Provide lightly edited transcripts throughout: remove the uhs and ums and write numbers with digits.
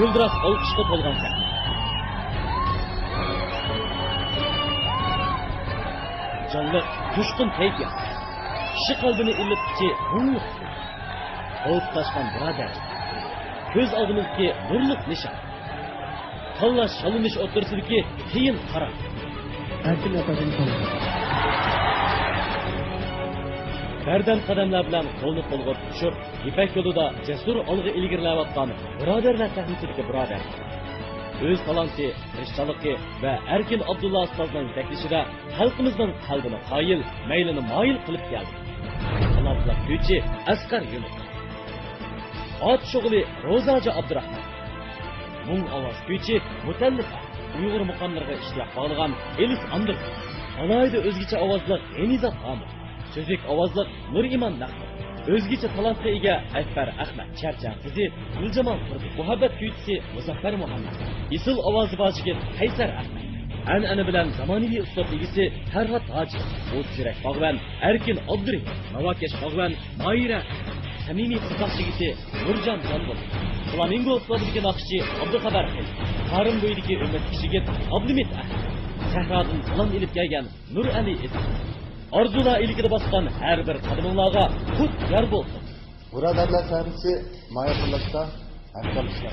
Yıldıraz olqishga to'lgan sahna. Canlıq, coşqun kayfiyat. Kishi qalbini illatuvchi ruhliq. Olib tashgan birodar. Ko'z oldimizdagi nurliq nishon. Tanlash, shalinish o'tirsidagi qiyin qaror. Erkin atasini tanladim. Bardam qadamlar bilan qo'lni qo'lga tushib, Ipak yo'lida jasur olg'a ilgarilayotgan birodarlar sahnasidagi birodar. O'z talanti, tirishchiligi va Erkin Abdulla ustozning yetakchilishida xalqimizning qalbini qoyil, maylini moyil qilib keldi. Talantlar kuchi Asqar Yunus. Ot shug'uli Ro'zaji Abdurahmon. Mung ovoz kuchi mutallif Uyg'ur muqamlarga ishtiyoq qilgan Elis Amdir. Alayda o'zgacha ovozli Enizat Amir. Sözlük ovozliq Nur Iman Nahmir. O'zgacha talantga ega Akbar Ahmad Charcha qizi Guljamal Qurdi. Muhabbat kuychisi Muzaffar Muhammad. Isil ovozi bojigit Qaysar Ahmad. An'ana bilan zamonaviy ustoz egisi Farhod Hoji. O'zchirak Bog'van Erkin Abduri. Navokash Bog'van Moira. Samimiy qiziqchisi Nurjon Jonbol. Flamingo ustoziga naqshchi Abduxabar Xil. Qarim bo'yidagi umid kishigit Abdumit Ahmad. Sahrodan salom ilib kelgan Nur Ali Edi. Arzular ilgili baskan her bir kadınlarga kut yer bulsun. Buradarlar sahnesi Mayapullaş'ta arkadaşlar.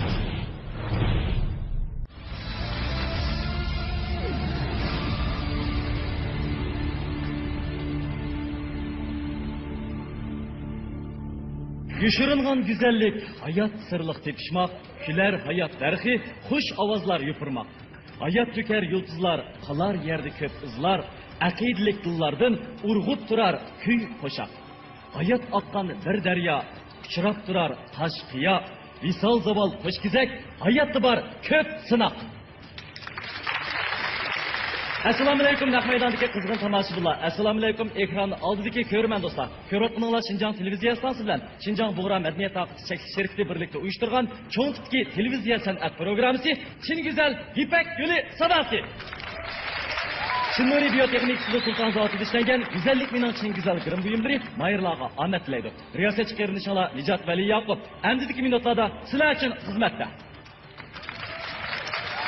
Yuşurulgan güzellik, hayat sırlık tepişmek, güler hayat derhi, hoş avazlar yupurmak. Hayat tüker yıldızlar, kalar yerde köp ızlar, aqidilik dillardan urg'ub turar kuy qo'shaq. Hayot oqqan bir daryo, uchrab turar tosh qiyo, visol zavol qo'shkizak, hayotda bor ko'p sinoq. Assalomu alaykum naq maydondagi qizg'in tomoshabinlar. Assalomu alaykum ekran oldidagi ko'rman do'stlar. Ko'rayotganlar Xinjiang televiziya stantsiyasi bilan Xinjiang Bug'ra madaniyat taqdisi cheksiz sherikli birlikda uyushtirgan cho'ng tipki televiziya san'at programmasi Chin Güzel Ipak yo'li sadasi. Şunları biyoteknik Sultan Zatı dişlengen güzellik minin için güzel kırım buyumları Mayırlağa Ahmet Dileydi. Riyasetçi Kerinişala Nicat Veli Yakup. Emdideki minutlarda sizler için hizmette.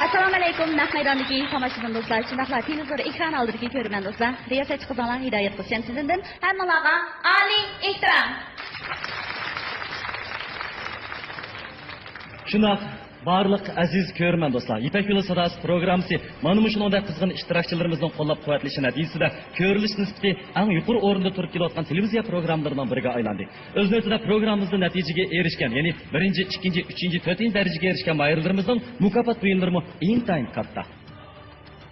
Assalomu alaykum naq maydondagi tomoshabin do'stlar, shundoqla televizor ekran oldidagi ko'rman do'stlar. Riyosetchi qizonlar Hidoyat Qilsin sizdan hammalarga oliy ehtirom. Şunaq barliq aziz ko'rman do'stlar. Ipak yo'li sadasi programmasi mana shunday qizg'in ishtirokchilarimizning qo'llab-quvvatlashi natijasida ko'rilish nisbati eng yuqori o'rinda turib kelayotgan televiziya programmalaridan biriga aylandi. O'z navbatida programmamizda natijaga erishgan, ya'ni 1, 2, 3, 4 darajaga erishgan mayirlarimizning mukofot o'yinlari intayin katta.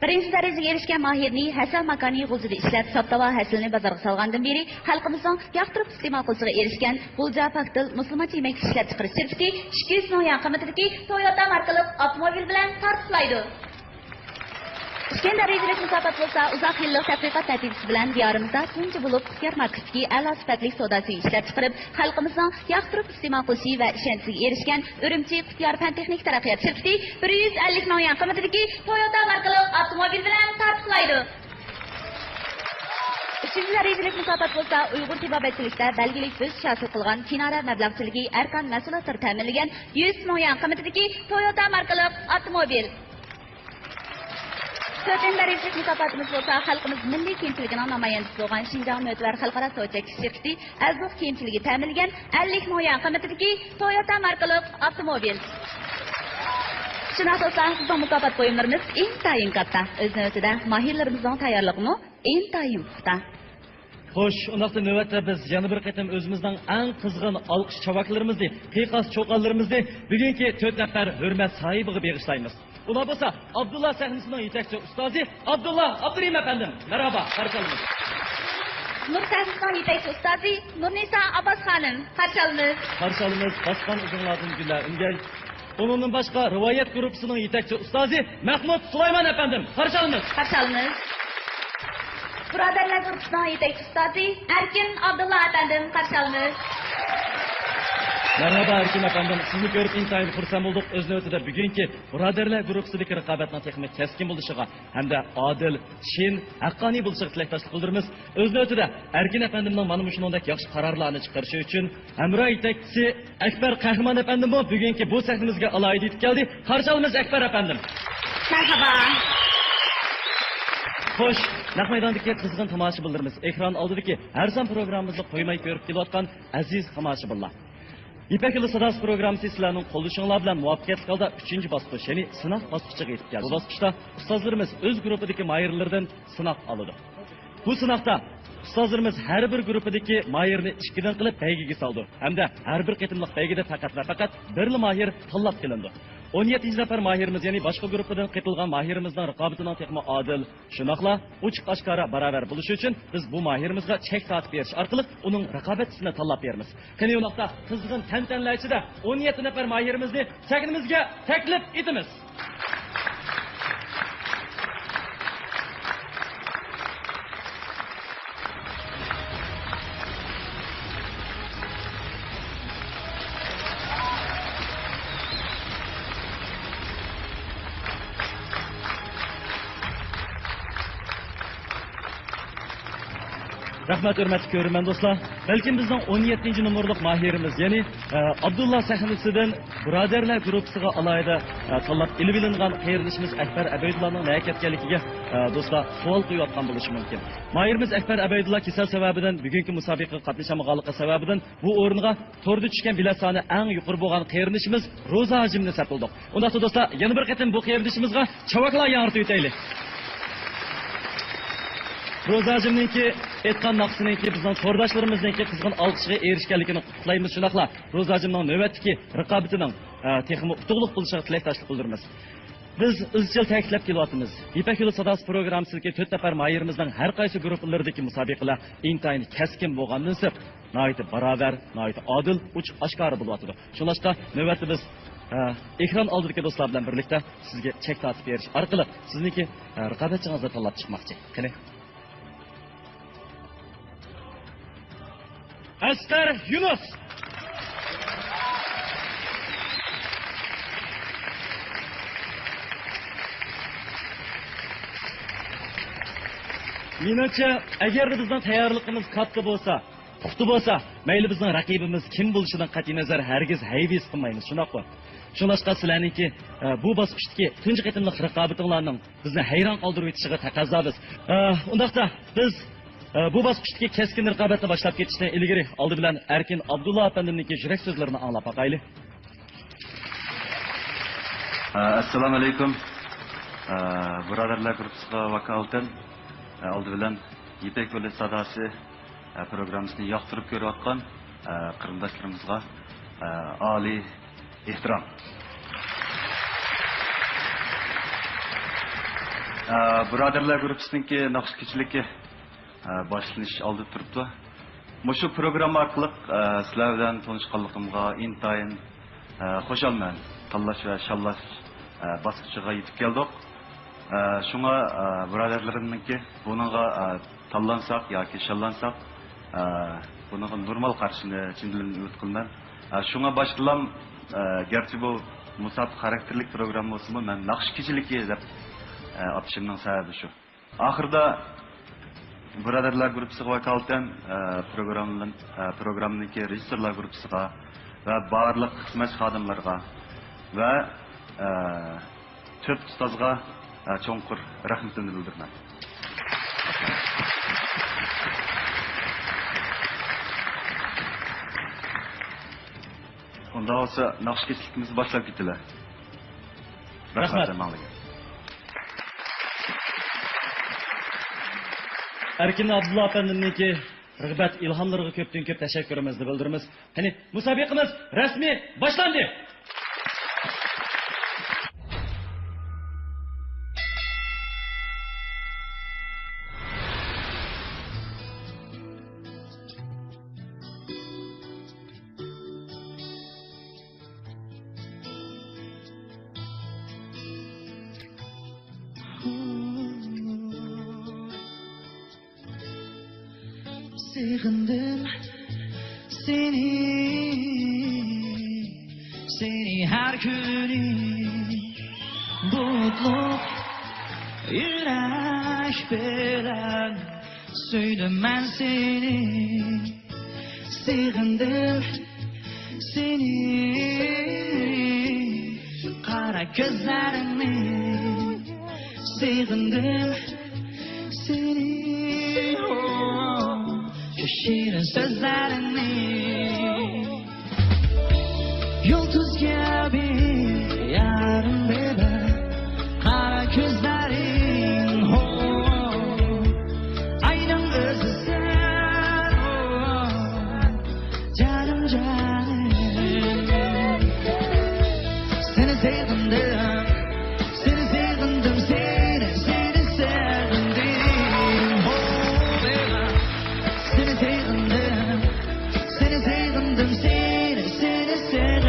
Birinchi darajaga erishgan mohirni Hasan Makani g'uzida ishlab Sabtava hasilni bozorga solgandan beri xalqimizning yoqtirib iste'mol qilishga erishgan Gulja Paktil musulmoncha yemak ishlab chiqarish sertifiki 200 million qiymatidagi Toyota markali avtomobil bilan tartiblaydi. Ishkan darajalik mukofot bo'lsa, uzoq yillik tadqiqot natijasi bilan diyorimizda tunji bo'lib supermarketdagi a'lo sifatli savdosini ishlab chiqarib, xalqimizning yoqtirib iste'mol qilishi va ishonchiga erishgan Urumchi Qutyar fan texnik taraqqiyot sertifiki 150 million qiymatidagi Toyota markali avtomobil bilan tartiblaydi. Uchinchi darajalik mukofot bo'lsa, Uyg'ur tibobatchilikda belgilik o'z hosil qilgan kinora mablag'chiligi Arkan mahsulotlar ta'minlagan 100 million qiymatidagi Toyota markali avtomobil. To'rtinchi darajalik mukofotimiz bo'lsa, xalqimiz milliy kiyimchiligining namoyandasi bo'lgan Xinjiang Mo'tvar xalqaro so'chak shirkati Azbuq kiyimchiligi ta'minlagan 50 million qiymatidagi Toyota markali avtomobil. Shunday do'stlar, bizning mukofot qo'yimlarimiz intayin katta. O'z navbatida mahirlarimizning tayyorligimi intayin puxta. Xo'sh, undaqda navbatda biz yana bir qatam o'zimizning eng qizg'in olqish chavaklarimizni, qiyoqas cho'qonlarimizni bugungi 4 nafar hurmat sohibiga bag'ishlaymiz. Ular bo'lsa Abdulla sahnasining yetakchi ustozi Abdulla Abdurim efendim. Merhaba, qarshi olamiz. Nur sahnasining yetakchi ustozi Nurnisa Abbas xonim, qarshi olamiz. Qarshi olamiz. Boshqa uzunlardan gullar ungay. Onun başqa rivoyat guruhining yetakchi ustozi Mahmud Sulaymon efendim. Qarshi olamiz. Qarshi olamiz. Birodarlar guruhining yetakchi ustozi Erkin Abdulla efendim, qarshi olamiz. Merhaba Erkin efendim, sizni ko'rib intayin xursand bo'ldik. O'z navbatida bugungi birodarlar guruhidagi raqobatning texnik keskin bo'lishiga hamda odil, chin, haqqoniy bo'lishiga tilakdoshlik bildiramiz. O'z navbatida Erkin efendimning mana shuningdek yaxshi qarorlarni chiqarishi uchun hamroh yetakchisi Akbar Qahramon efendim bugungi bu sahnamizga alohida yetib keldi. Qarshi olamiz Akbar efendim. Merhaba. Xo'sh, naq maydondagi qizg'in tomoshabinlarimiz, ekran oldidagi har son programmamizni qo'ymay ko'rib kelayotgan aziz tomoshabinlar. İpek Yılı Sadası programı sizlerinin qo'llashinglar bilan muvaffaqiyatli holda 3-bosqich, ya'ni sinov bosqichiga yetib keldi. Bu bosqichda ustozlarimiz o'z guruhidagi mayirlardan sinov oladi. Bu sinovda ustozlarimiz har bir guruhidagi mayirni ikkidan qilib baygiga soldi. Hamda har bir qitimliq baygida faqat bir mayir tanlab qilindi. 17 nafar mahirimiz, ya'ni boshqa guruhdan qitilgan mahirimizning raqobatining texmi adil, shunaqla ochiq oshkora barobar bo'lishi uchun biz bu mahirimizga chek tortib berish orqali uning raqobatchisini tanlab beramiz. Qani uloqda qizg'in tantanlar ichida 17 nafar mahirimizni sahnimizga taklif etamiz. Rahmat hürmetli görürmen dostlar. Belki bizden 17. numaralık mahirimiz, yani Abdullah sahnesinden Braderler grupsuga alayda tanlab ilib ilingan qayrilishimiz Akbar Abaydullahning näketganligiga dostlar savol qo'yayotgan bo'lishi mumkin. Mahirimiz Akbar Abaydullah kasal sababidan bugungi musobaqaga qatnashamaganligi sababidan bu o'ringa to'rda tushgan bilet soni eng yuqori bo'lgan qayrilishimiz Roza Hajimni sapildik. Unda dostlar, yana bir qatim bu qayrilishimizga chavaklar yangritib o'taylik. Rozajimninki etgan naqsininki bizning to'rdoshlarimizninki qizg'in olqishga erishganligini qutlaymiz. Shunaqla Rozajimning navbatdagi raqobatining texnik utuqliq bo'lishiga tilakdoshlik bildiramiz. Biz izchil ta'kidlab kelyapmiz. İpek Yılı Sadası programmasidagi 4 nafar mayirimizning har qaysi guruhlaridagi musobaqalar intayin keskin bo'lgandan so'ng nihoyat barobar, nihoyat odil, ochiq oshkora bo'lyapti. Shuningdek, navbatda biz ekran oldidagi do'stlar bilan birlikda sizga chek tortib berish orqali sizniki raqobatchingizni tanlab chiqmoqchi. Qani Asqar Yunus. Menimcha, agar bizning tayyorligimiz katta bo'lsa, puxta bo'lsa, mayli bizning raqibimiz kim bo'lishidan qat'iy nazar hargiz hayviz qilmaymiz, shunaqmi? Shunaqqa sizlarningki bu bosqichdagi tunji qitimliq raqobatinglarning bizni hayron qoldirib o'tishiga taqozomiz. Undaqda biz bu bosqichdagi keskin raqobatni boshlab ketishdan ilgari oldi bilan Erkin Abdullah efendimningki yurak so'zlarini anglab boqaylik. Assalomu alaykum. Birodarlar guruhiga vakolatan oldi bilan İpek Yılı Sadası programmasini yoqtirib ko'rayotgan qarindoshlarimizga oliy ehtirom. Birodarlar guruhininki naqshkichiligi boshlanish oldi turibdi. Mushu programma orqali sizlar bilan tanishganligimga intayin xursandman. Tanlash va shallash bosqichiga yetib keldik. Shunga birodarlarimningki buningga tanlansak yoki shallansak buningga normal qarshini chin dilimdan umid qilaman. Shunga boshlam garchi bu musobaqa xarakterlik programma bo'lsa-mu, men naqshkichiligi deb atishimning sababi shu. Oxirida Birodarlar guruhiga vakolatan programmanniki rejissyorlar guruhiga va barliq xizmat xodimlariga va to'rt ustozga cho'nqur rahmatimni bildiraman. Unda olsa naqshkechiligimizni boshlab ketdilar. Rahmat. Erkin Abdullah efendimniki rag'bat ilhomlariga ko'pdan ko'p tashakkurimizni bildiramiz. Qani musobaqamiz rasmiy boshlandi. Sığındım seni seni her günü mutluluk yürek bilen söyledim ben seni sığındım seni kara gözlerini sığındım seni şu şirin sözlerini yıldız gibi yarın bebe kara gözlerin aynen özü sen canım canım seni sevdim seni sevdim seni sevdim bebe seni sevdim seni sevdim seni sevdim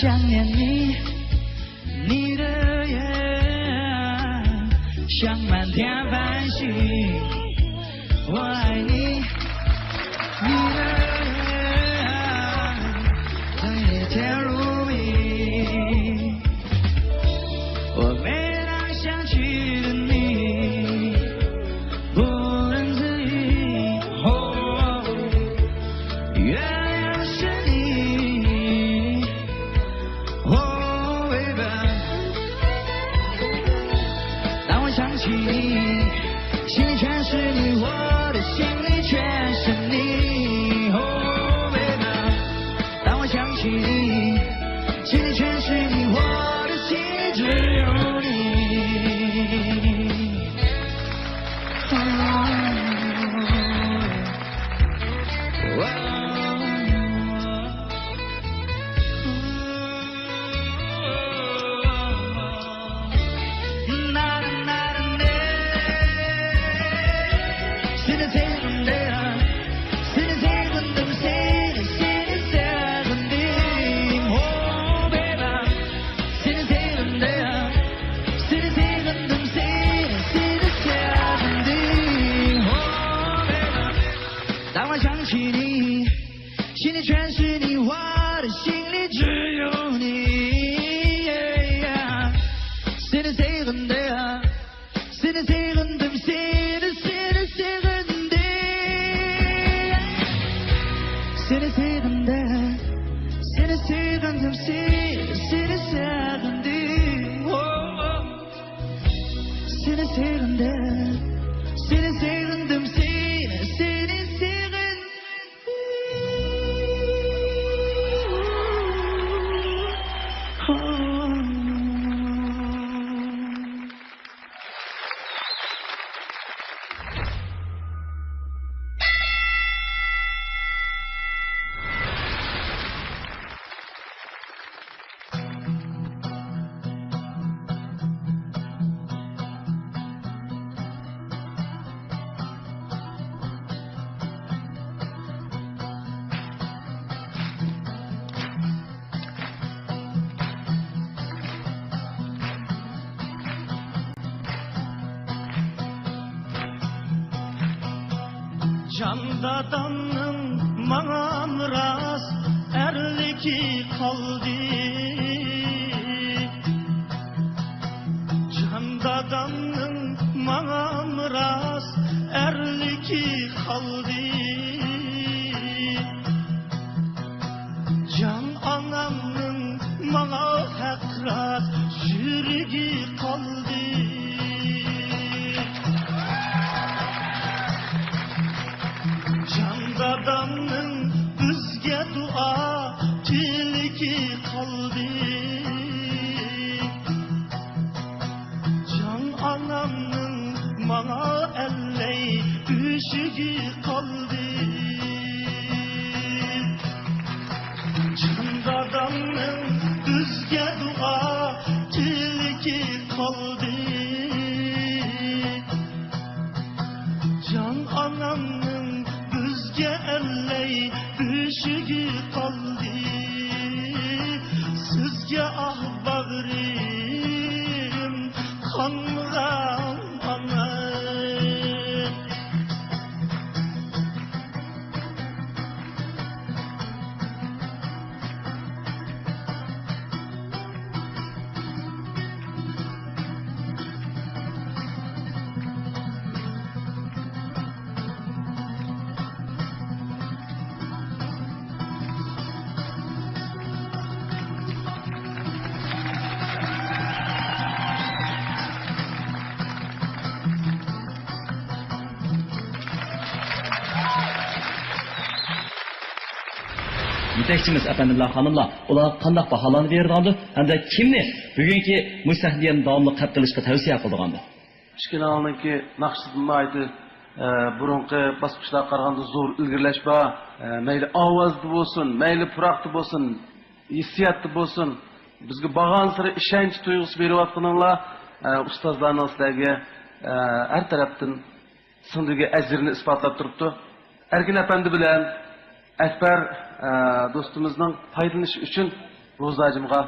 想念你，你的眼像满天繁星。我爱你，你的眼像夜天如明。我每当想起了你，不能自已。原来是你。Oh baby， 当我想起你，心里全是你，我的心里全是你。Oh baby， 当我想起你，心里全是你，我的心里只有你。当我想起你，心里全是你，我的心里只有你。Seni sevdim de, seni sevdim, seni sevdim de. Seni sevdim de, seni sevdim, seni sevdim de. Seni sevdim de, seni sevdim, seni sevdim. Can dadanın bana miras erliki kaldı. Can dadanın bana miras erliki kaldı. Can anamın bana hakrat yüreği kaldı. Dadamın bizge dua tilki kaldı. Can anamın bana elley üşüğü kaldı. Can dadamın bizge dua tilki Ya ah bağrım kanmıram ana. Yetakchimiz efendiler, hanımlar, ular qanday baholanib bergandi hamda kimni bugungi musahniyaning davomli qatl qilishga tavsiya qilgandi? Kichkinalarniki naqshidinni aytdi, burunqi bosqichlar qaraganda zo'r ilgirlash bor. Mayli ovozda bo'lsin, mayli puroqda bo'lsin, hissiyatda bo'lsin, bizga bag'an siri ishonch tuyg'usi beryaptinglar. Ustozlarning sizlarga har tarafdan sindirga ajrini isbotlab turibdi. Erkin apandi bilan Akbar do'stimizning foydalanishi uchun Ro'zajimga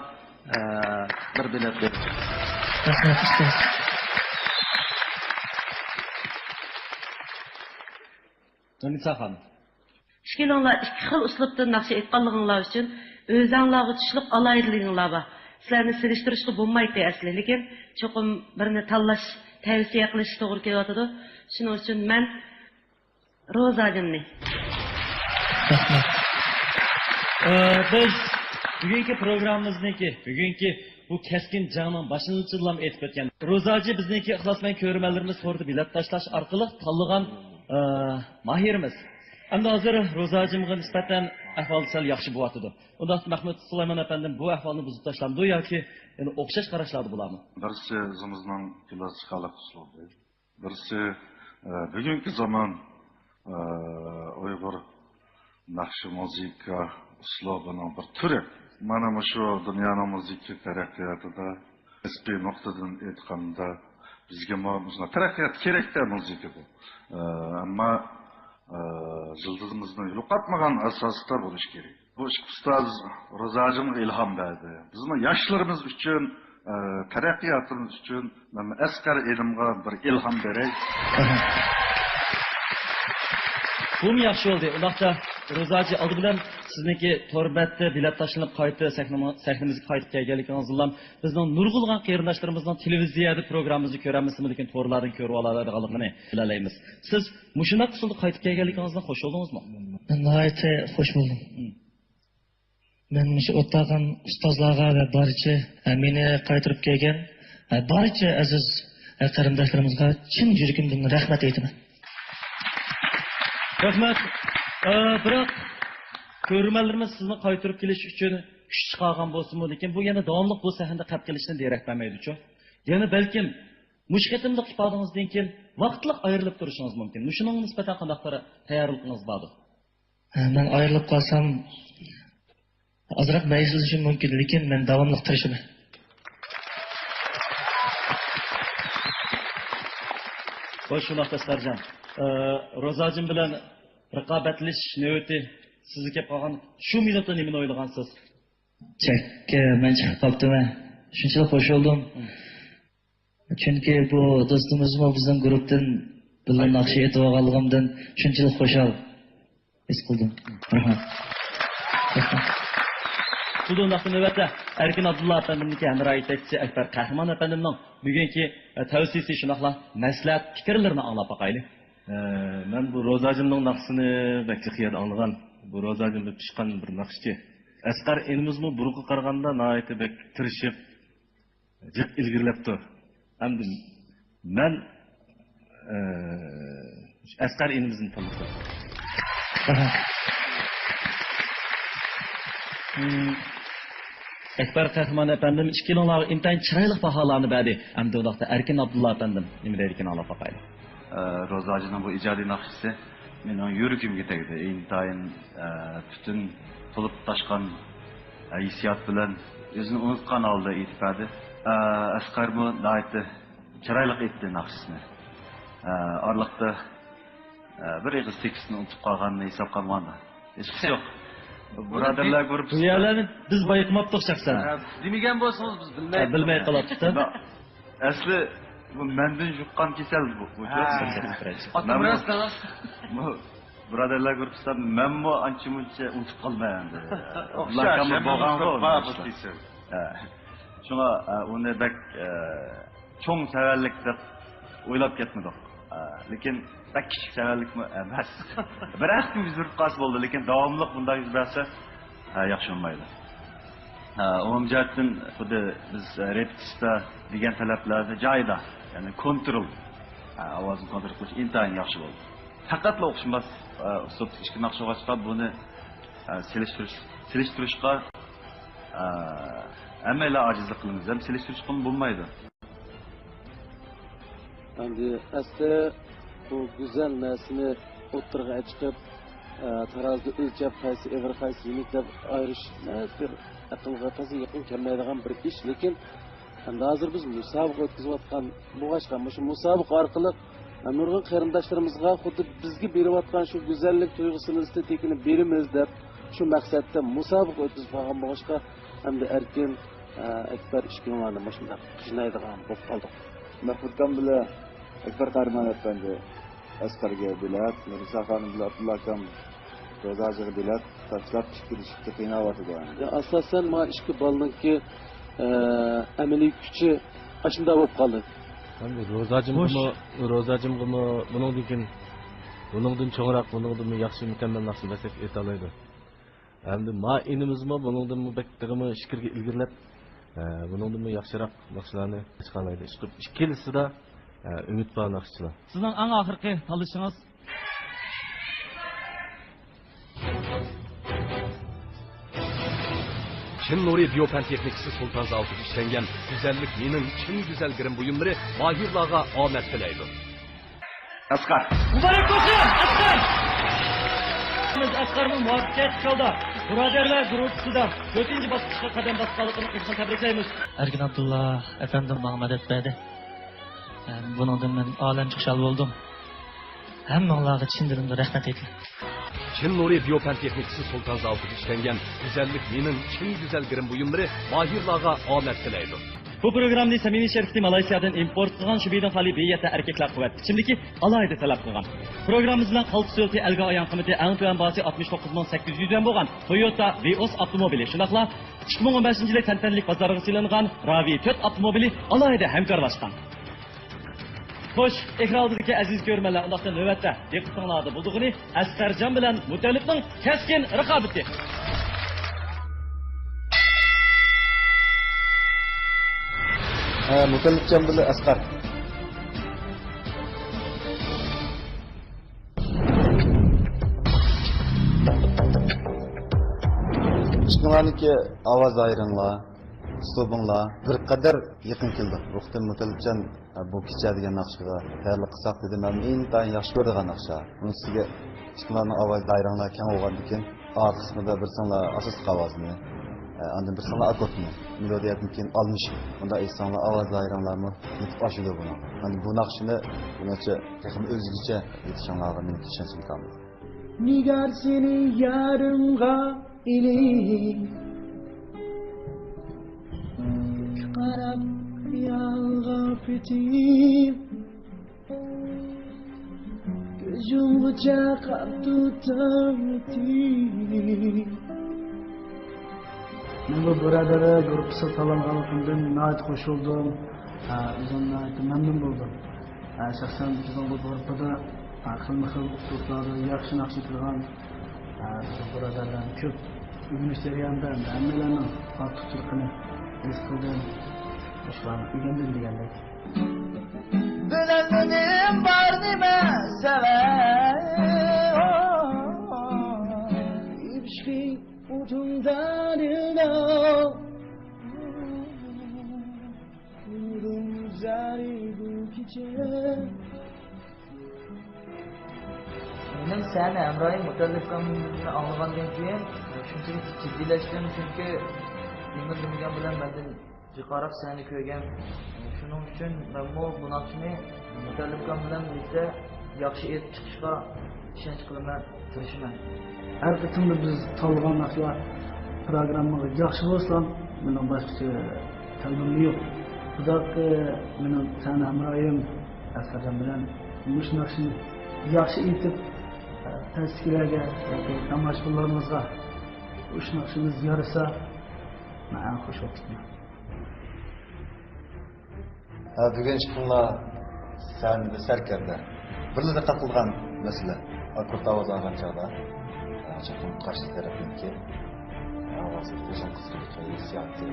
bir bilet berdi. Rahmat ustoz. Nisa xon. Kichkinalar ikki xil uslubda naqsh aytganliginglar uchun o'zinglarga tushliq alaydiliginglar bor. Sizlarni selishtirishga bo'lmaydi asli, lekin cho'qim birini tanlash, tavsiya qilish to'g'ri kelyotidi. Shuning uchun men Ro'zajimni. Rahmat. Biz bugungi bugungi bu keskin jangning boshlanishida aytib o'tgan. Ro'zaji bizniki ixlosmand ko'rmanlarimiz so'rdi bilet tashlash orqali tanlagan mahirimiz. Endi hozir Ro'zajimga nisbatan ahvol sal yaxshi bo'lyapti. Unda Mahmud Sulaymon afandim bu ahvolni buzib tashlamdi yoki endi o'xshash qarashlar bo'ladimi? Birisi o'zimizning klassik uslubi. Birisi bugungi zamon Uyg'ur naqshi muzika uslubining bir turi. Mana shu dunyoning muzika taraqqiyotida nisbiy nuqtadan aytganda bizga mana taraqqiyot kerakda muzika bu. Ammo yıldızımızın yo'qotmagan asosda bo'lish kerak. Bu ustoz Ro'zajimga ilhom berdi. Bizning yoshlarimiz uchun, taraqqiyotimiz uchun mana Asqar ilmga bir ilhom beray. Bu mu yaxshi oldu? Undaqda Ro'zaji oldi bilan sizniki torbatda bilet tashlanib qayta sahnamizga qaytib kelganligingizni bizning nurg'ulg'an qarindoshlarimizning televiziyada programmamizni ko'ramizmi, lekin to'rlardan ko'rib oladiganligini bilalaymiz. Siz mushuna usulda qaytib kelganligingizdan xush bo'ldingizmi? Men nihoyat xush bo'ldim. Men shu o'tgan ustozlarga va barcha meni qaytarib kelgan barcha aziz qarindoshlarimizga chin yuragimdan rahmat aytaman. Rahmat. Biroq ko'rmanlarimiz sizni qaytarib kelish uchun kuch chiqargan bo'lsa-mu, lekin bu yana davomli bu sahnada qatl qilishdan derak bermaydi-ku. Yana balkim mushkatimlik ifodangizdan keyin vaqtliq ayrilib turishingiz mumkin. Shuning nisbatan qanday tayyorligingiz bordi? Men ayrilib qolsam ozroq mayuslanishim mumkin, lekin men davomli tirishaman. Xo'sh, shunaqda Sarjan. Ro'zajim bilan raqobatlash navbati sizga kelib qolgan shu minutda nimani o'ylagansiz? Chekka men chiqib qoldim. Shunchalik xush bo'ldim. Chunki bu do'stimizmi bizning guruhdan bilan naqsh aytib olganligimdan shunchalik xushal his qildim. Rahmat. Bugungi navbatda Erkin Abdulla efendimniki hamroh yetakchisi Akbar Qahramon efendimning bugungi tavsiyasi shunaqla maslahat fikrlarini anglab boqaylik. Ben bu Ro'zajimning naqshini bakli qiyat anglagan. Bu Ro'zajimda pishgan bir naqshchi. Asqar elimizmi burunga qaraganda nihoyatda bek tirishib, jiq ilgirlabdi. Hamda men Asqar elimizni tanladim. Akbar Qahramon efendim ikkilanlar intayin chiroyli baholarni berdi. Hamda undaqda Erkin Abdulla efendim nima deydigan anglab boqaylik. Ro'zajining bu ijodiy naqshisi mening yuragimga tegdi. Intayin bütün to'lib toshgan hissiyot bilan o'zini unutgan holda aytadi. Asqar bu nihoyatda chiroyli aytdi naqshisini. Orliqda bir ig'iz tekstni unutib qolganini hisob qilmanda. Hech yo'q. Birodarlar Bu gruppasi. yerlarni biz bayqamapdik shaxsan. Demagan bo'lsangiz biz bilmaymiz. Bilmay qolyapti. Asli bu mendan yuqqan kasal bu. Otam rostdan. Bu birodarlar gruppasidan menmo ancha-muncha unutib qolmayman. O'xshash, bo'lgan Shunga uni bak cho'ng savallik deb o'ylab ketmadik. Lekin bak kichik savallikmi emas. Bir hafta yurib qolsa bo'ldi, lekin davomli bunday yuz bersa yaxshi bo'lmaydi. Umumjatdan xuddi biz repetitsiya degan talablarni joyida, ya'ni kontrol, ovozni kontrol qilish intayin yaxshi bo'ldi. Faqatla o'xshamas uslub ishga naqshaga chiqib buni selishtirishga hammalar ojizlik qilamiz. Ham selishtirish qilib bo'lmaydi. Endi asli bu go'zal narsani o'ttirg'a chiqib, tarozda o'lchab qaysi evr qaysi yumik deb ayirish bir aqlga to'g'ri yaqin kelmaydigan bir ish, lekin endi hozir biz musobaqa o'tkazayotgan bo'g'ashqa shu musobaqa orqali nurg'un qarindoshlarimizga xuddi bizga berayotgan shu go'zallik tuyg'usini estetikini beramiz deb shu maqsadda musobaqa o'tkazib qolgan bo'g'ashqa endi erkin akbar ishkilarni mana shunday qishnaydigan bo'lib qoldik. Mahmudkan bilan Akbar Qarman efendi Asqarga bilat, Mirza xonim bilan Abdulla akam Ro'zajiga bilat tashlab chiqishga qiynalyapti. Asosan ma ishki balniki amaliy kuchi ashunda bo'lib qoldi. Endi Ro'zajimgimi buningdan cho'ngroq, buningdan yaxshi mukammal narsa desak aytalaydi. Endi ma inimizmi buningdan mubaktig'imi shikirga ilgirlab buningdan yaxshiroq narsalarni chiqarlaydi. Ikkilisida umid bor naqshchilar. Sizning eng oxirgi tanlashingiz Çin Nuri Biopen Teknikisi Sultan Zaltı işlengen güzellik menin Çin güzel girim buyumları mahirlağa omet dileydi. Asqar. Mübarek olsun Asqar! Biz Asqar'ın muvaffaqiyat kaldı. Birodarlar guruhida 4-chi bosqichga qadam bosganligini qilishni tabriklaymiz. Erkin Abdullah efendim bana medet verdi. Bundan ben alemce xuşal oldum. Hammalarga chin dilimdan rahmat aytdim. Çin Nuri Biopen Teknikisi Sultan Zaltı işlengen güzellik menin Çin güzel girim buyumları mahirlağa omet dileydi. Bu programda samimiy şirkati Malayziyadan import qilgan Shubidin Xali beyata erkaklar quvvat ichimligi alayda talab qilgan. Programmamiz bilan qaltis yo'lti elga ayon qiymati eng tuvan bahasi 69800 yuan bo'lgan Toyota Vios avtomobili. Shunaqla 2015-yil tantanlik bozorga silingan Ravi 4 avtomobili alayda hamkorlashgan. Xo'sh, ekrandagi aziz ko'rmanlar, undaqda navbatda diqqatingizda bo'ldig'ini Asqarjon bilan Mutallibning keskin raqobati. Mutallibjon bilan Asqar. Ishqalarniki ovoz ayringlar, uslubinglar bir qadar yaqin keldi. Ruhdan Mutallibjon bu kecha degan naqshga tayyorlik qilsak dedi. Men intayin yaxshi ko'rgan naqsha. Uni sizga ishqalarning ovoz ayringlar keng bo'lgandan keyin A qismida bir sonlar asos ovozni, andan bir sonlar akkordni, melodiyatni almış. Bunda insanlar ovoz ayringlarmi yetib oshidi buni. Hani bu naqshni bunacha texnik o'zgacha yetishinglarga men ishonchim komil. Nigar seni yarımga ileyim Karab yalga fetim Gözüm bıçak tutar etim Ben bu biradara grupsa talanganlıkımdan nait koşuldum. Bizden nait memnun buldum. Şahsen bizden bu grupta xilma-xil uslublarda yaxshi naqsh qilgan birodarlar ko'p universitetlarda hammalarning ortiqchiligini his qildim. Shularni o'rgandim degandek. Bilemedim var nime sever İbşki ucundan ilan Umurum zari bu gece Benim sen Emrah'ın Mutallib'ini anlagandan keyin shunchalik jiddiylashdым chunki bilmagan bilan mendan chiqarib seni ko'rgan. Shuning uchun men bu naqshni Mutallib'im bilan birlikda yaxshi etib chiqishga ishonch qilaman. Tirişman. Her kıtımda biz tanıgan narsalar programmaga yaxshi bo'lsam, mening boshqa talabim yo'q. Biroq mening sana hamroyim Asqarjon bilan mush narsani yaxshi aytib tasdiqlarga yoki tomoshabinlarimizga ush narsamiz yarasa, men xush bo'libman. Bugun chiqinglar sen sarkarda. Birlikda qatılgan mesele. Akurt ovoz olgan chog'da chiqim qarshi tarafniki ovozi o'zim qisqacha hissiyoti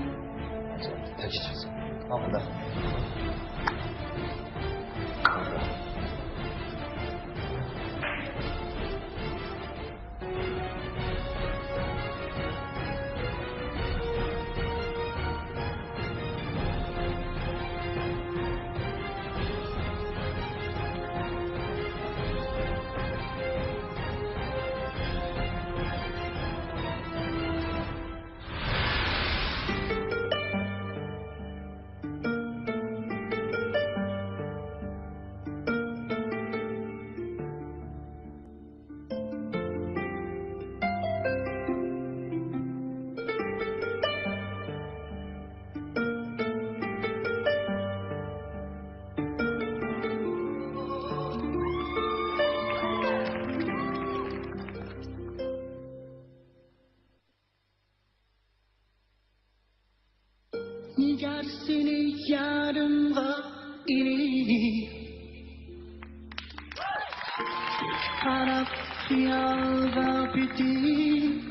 tajid chiqsin. Alda. Nigar seni yarımga inip Harap hiyalga bitip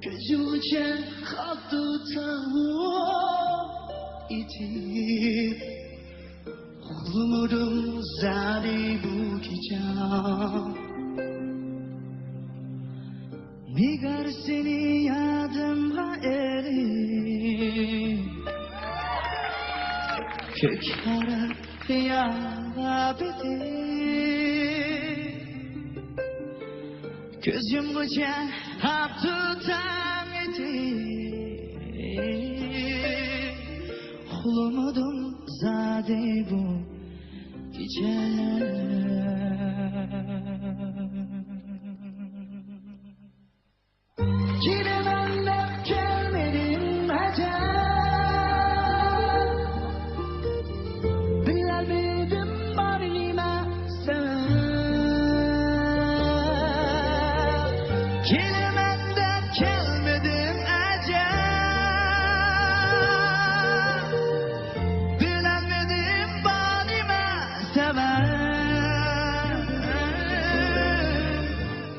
Gözümce kaldı tavuk itip Umudum zade bu gece Nigar seni yadımga erip Kök harap hiyalga bitip Göz yumgunca hap tutan etip Umudum zade bu gece Giremem de gelmedim acaba Bilemedim barima sen Giremem de gelmedim acaba Bilemedim barima seven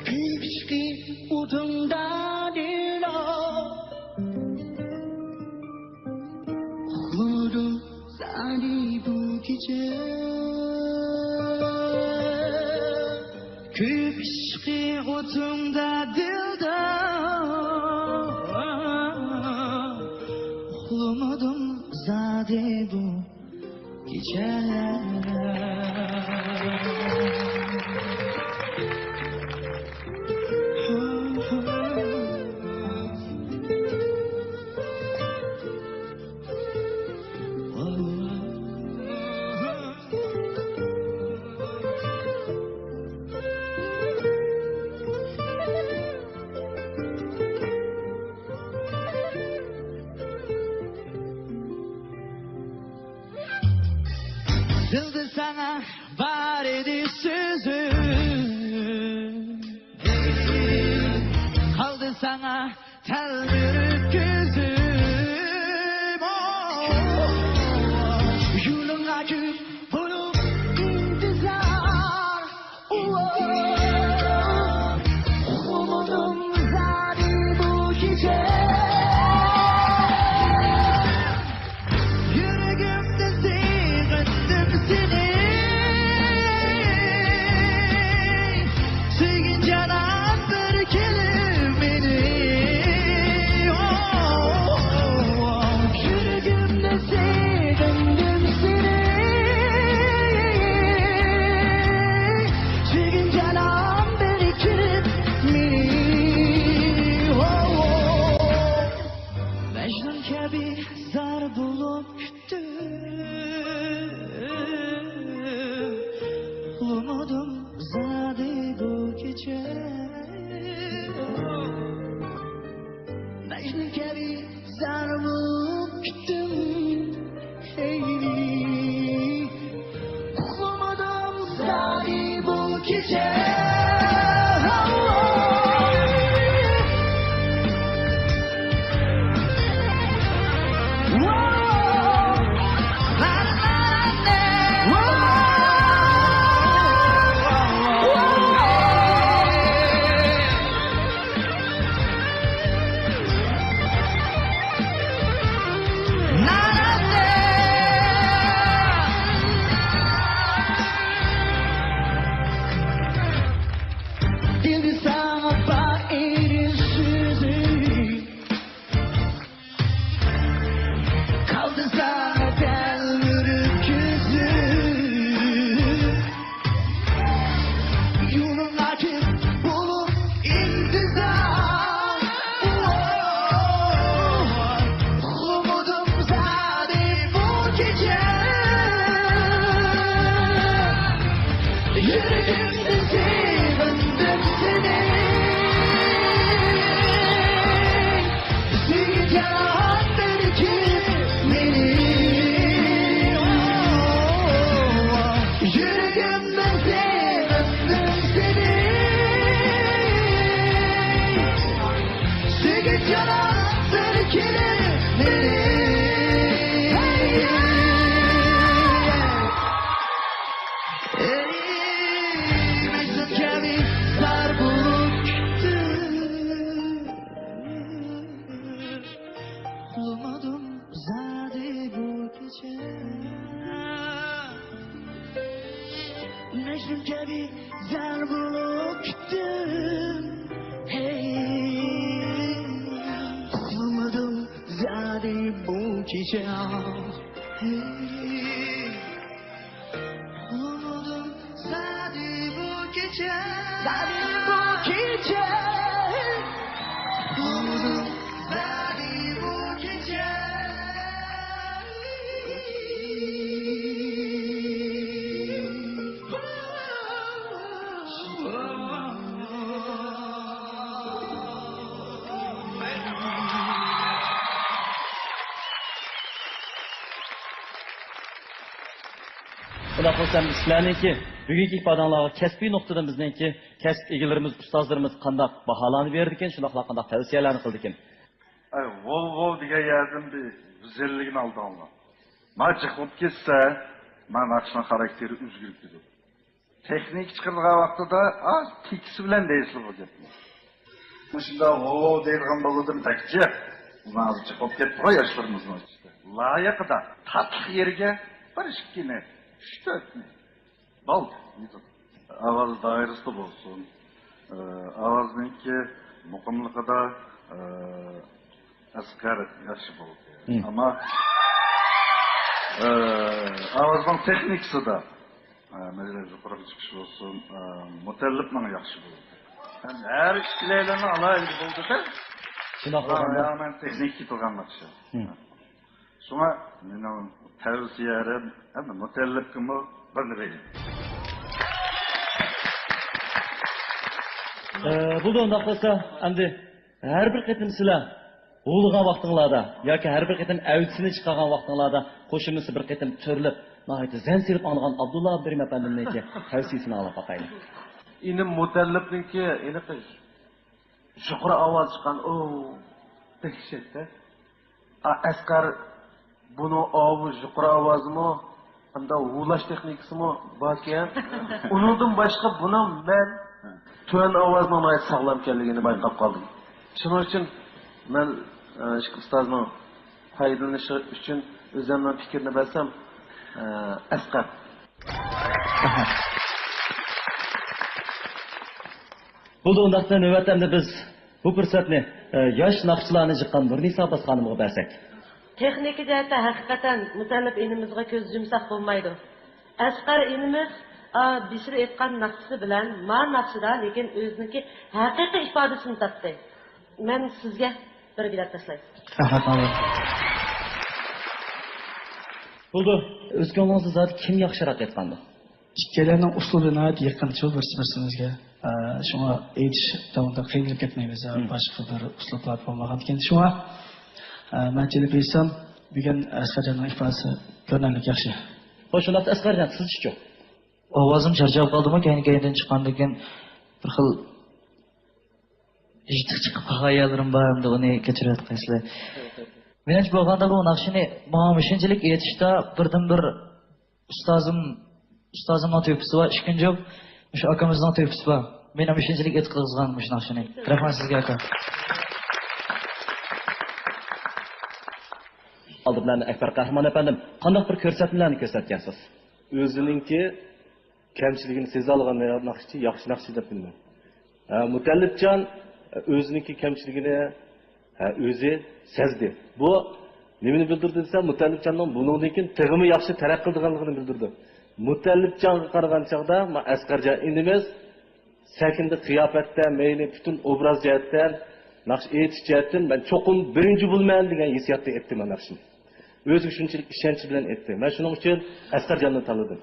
Kışkı udumda Küp işki otumda dilda Ulumadum zade bu gece Dilde sana var idi sözüm Kaldı sana teldirip gözüm Yolun acı bulup intizar Umudum zadi bu gece Yüreğimde seyrettim seni Sevgin canan bir kelimeni Umudum zade bu gece. Yüreğimde sevindim seni. Seveceğim belki beni. Yüreğimde sevindim seni. Seveceğim belki beni. Mecnun gibi zar bulup bulamadım zade bu gece. Mecnun gibi zar bulup gittim. Hey, bulamadım zade bu gece. Hey, umudum zade bu gece. Zade bu gece. Umudum zade bu gece. Xudo xohlasa sizlarniki bugungi ifodalarga kasbiy nuqtadan bizniki kasb egalarimiz, ustozlarimiz qanday baholanib berdi ekan, shundoqla qanday tavsiyalarni qildi ekan. Ay, Volvo degan yerdan bir güzelligini aldı Allah. Maçı çıkıp gitse, ben akşam karakteri üzgürüp dedim. Teknik çıkardığı vaxtıda az tikisi bilen değilsin bu gitme. Şimdi Volvo deyilgen baladım tekçi. Nazı çıkıp gitti o yaşlarımızın işte. Layıkıda tatlı yerge bir işkine. İşte etme. Bal. Avaz dairesi olsun. Avazınki mukamlıkada asker yaşı buldu. Ama avazın tekniksi de mesela yukarı çıkış olsun, mutelliple yaxşı buldu. Yani her işçilerine alaylı buldu da. Hemen teknik tutanmakçı. Sonra benim tavsiyelerim hem de mutellipkimi birini vereyim. Бұл да қылса, әмді әрбір қытым сілі олыған вақтыңларда, яки әрбір қытым әуітсіні шықаған вақтыңларда қошымысы бір қытым түрліп, нағайты зән серіп анған Абдулла Абдырим әпәндімнеке тәусисini алып бақайын. İnim mutellipninki, ini kız. Şükür avaz çıkan, dehşette. Askar bunu avu, şükür avazı mı, anda ulaş teknikisi mi, bakıyan. Unudum başka buna ben tüven avazına ait sağlam kelligini bayqab kaldım. Şunun için ben Işık Ustaz'ın faydalanışı için özümden fikrini bilsem, Askar. Бұл да ондақта нөвәттәмді біз бұл пұрсатны яш нақшыларны жыққан Нұрниса Аббас ханымға бәрсек. Texniki cəhətdə həqiqətən mütəllif inimizə göz yumsaq olmaydı. Əsqar inimiz Bişir etqan naqşısı bilən, mar naqşıda, lekin özününki həqiqi ifadəsini tapdı. Mən sizə bir bilet təslayım. Buldu. Özgünlüğünüzü zaten kim yaxşıрақ etqandı? İkkilərinin uslubu nəhayət yaxınçıl birsinizə. Şuna aytish davomida qiynalib ketmaymiz. Boshqa bir uslublar bo'lmagan ekan. Shunga menchilik qilsam, bugun Asqarjonning ifodasi ko'rinarli yaxshi. Xo'sh, unda Asqarjon siz-chi? Ovozim charchab qoldimi? Keyin chiqqandan keyin bir xil eshitib chiqib qolganlarim bor, endi uni kechirayotgaysizlar. Menimcha bo'lganda bu naqshini menga shunchalik aytishda birdan-bir ustozimning tepkisi bor, ikkinchi shu akamizning tepkisi bor. Men ham shunchalik e'tiqozgan shu naqshini. Rahmat sizga aka. Aldı bilan Akbar Qahramon efendim, qanday bir ko'rsatmalarni ko'rsatgansiz? O'ziningki kamchiligini seza olgan naqshchi yaxshi naqshchi deb bildim. Mutallibjon o'ziningki kamchiligini o'zi sezdi. Bu nimani bildirdi desa, Mutallibjonning bundan keyin tig'imi yaxshi taraq qilganligini bildirdi. Mutallibjonga qaragan chaqda Asqarjon inimiz sakindi qiyofatda, mayli butun obraz jihatdan, naqsh aytish jihatdan men cho'qim birinchi bo'lmayman degan hissiyotda aytdim mana shuni. O'zi shunchalik ishonch bilan aytdi. Men shuning uchun Asqarjonni tanladim.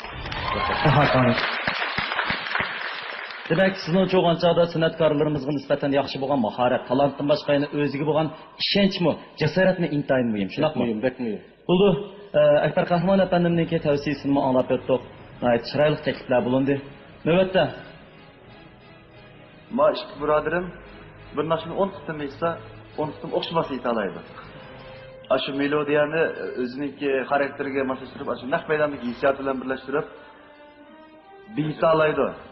Demak, sizning cho'g'on chog'da san'atkorlarimizga nisbatan yaxshi bo'lgan mahorat, talantdan boshqa yana o'ziga bo'lgan ishonchmi, jasoratmi intayin muhim. Shunaqmi? Muhim. Bo'ldi. Akbar Qahramon apanimningki tavsiyasini anglab o'tdik. Chiroyli takliflar bo'lindi. Navbatda Ma ikki birodarim bir naqshni 10 qitim aytsa, 10 qitim o'xshamas ayta oladi. Shu melodiyani o'ziniki xarakteriga moslashtirib, shu naq maydondagi hissiyot bilan birlashtirib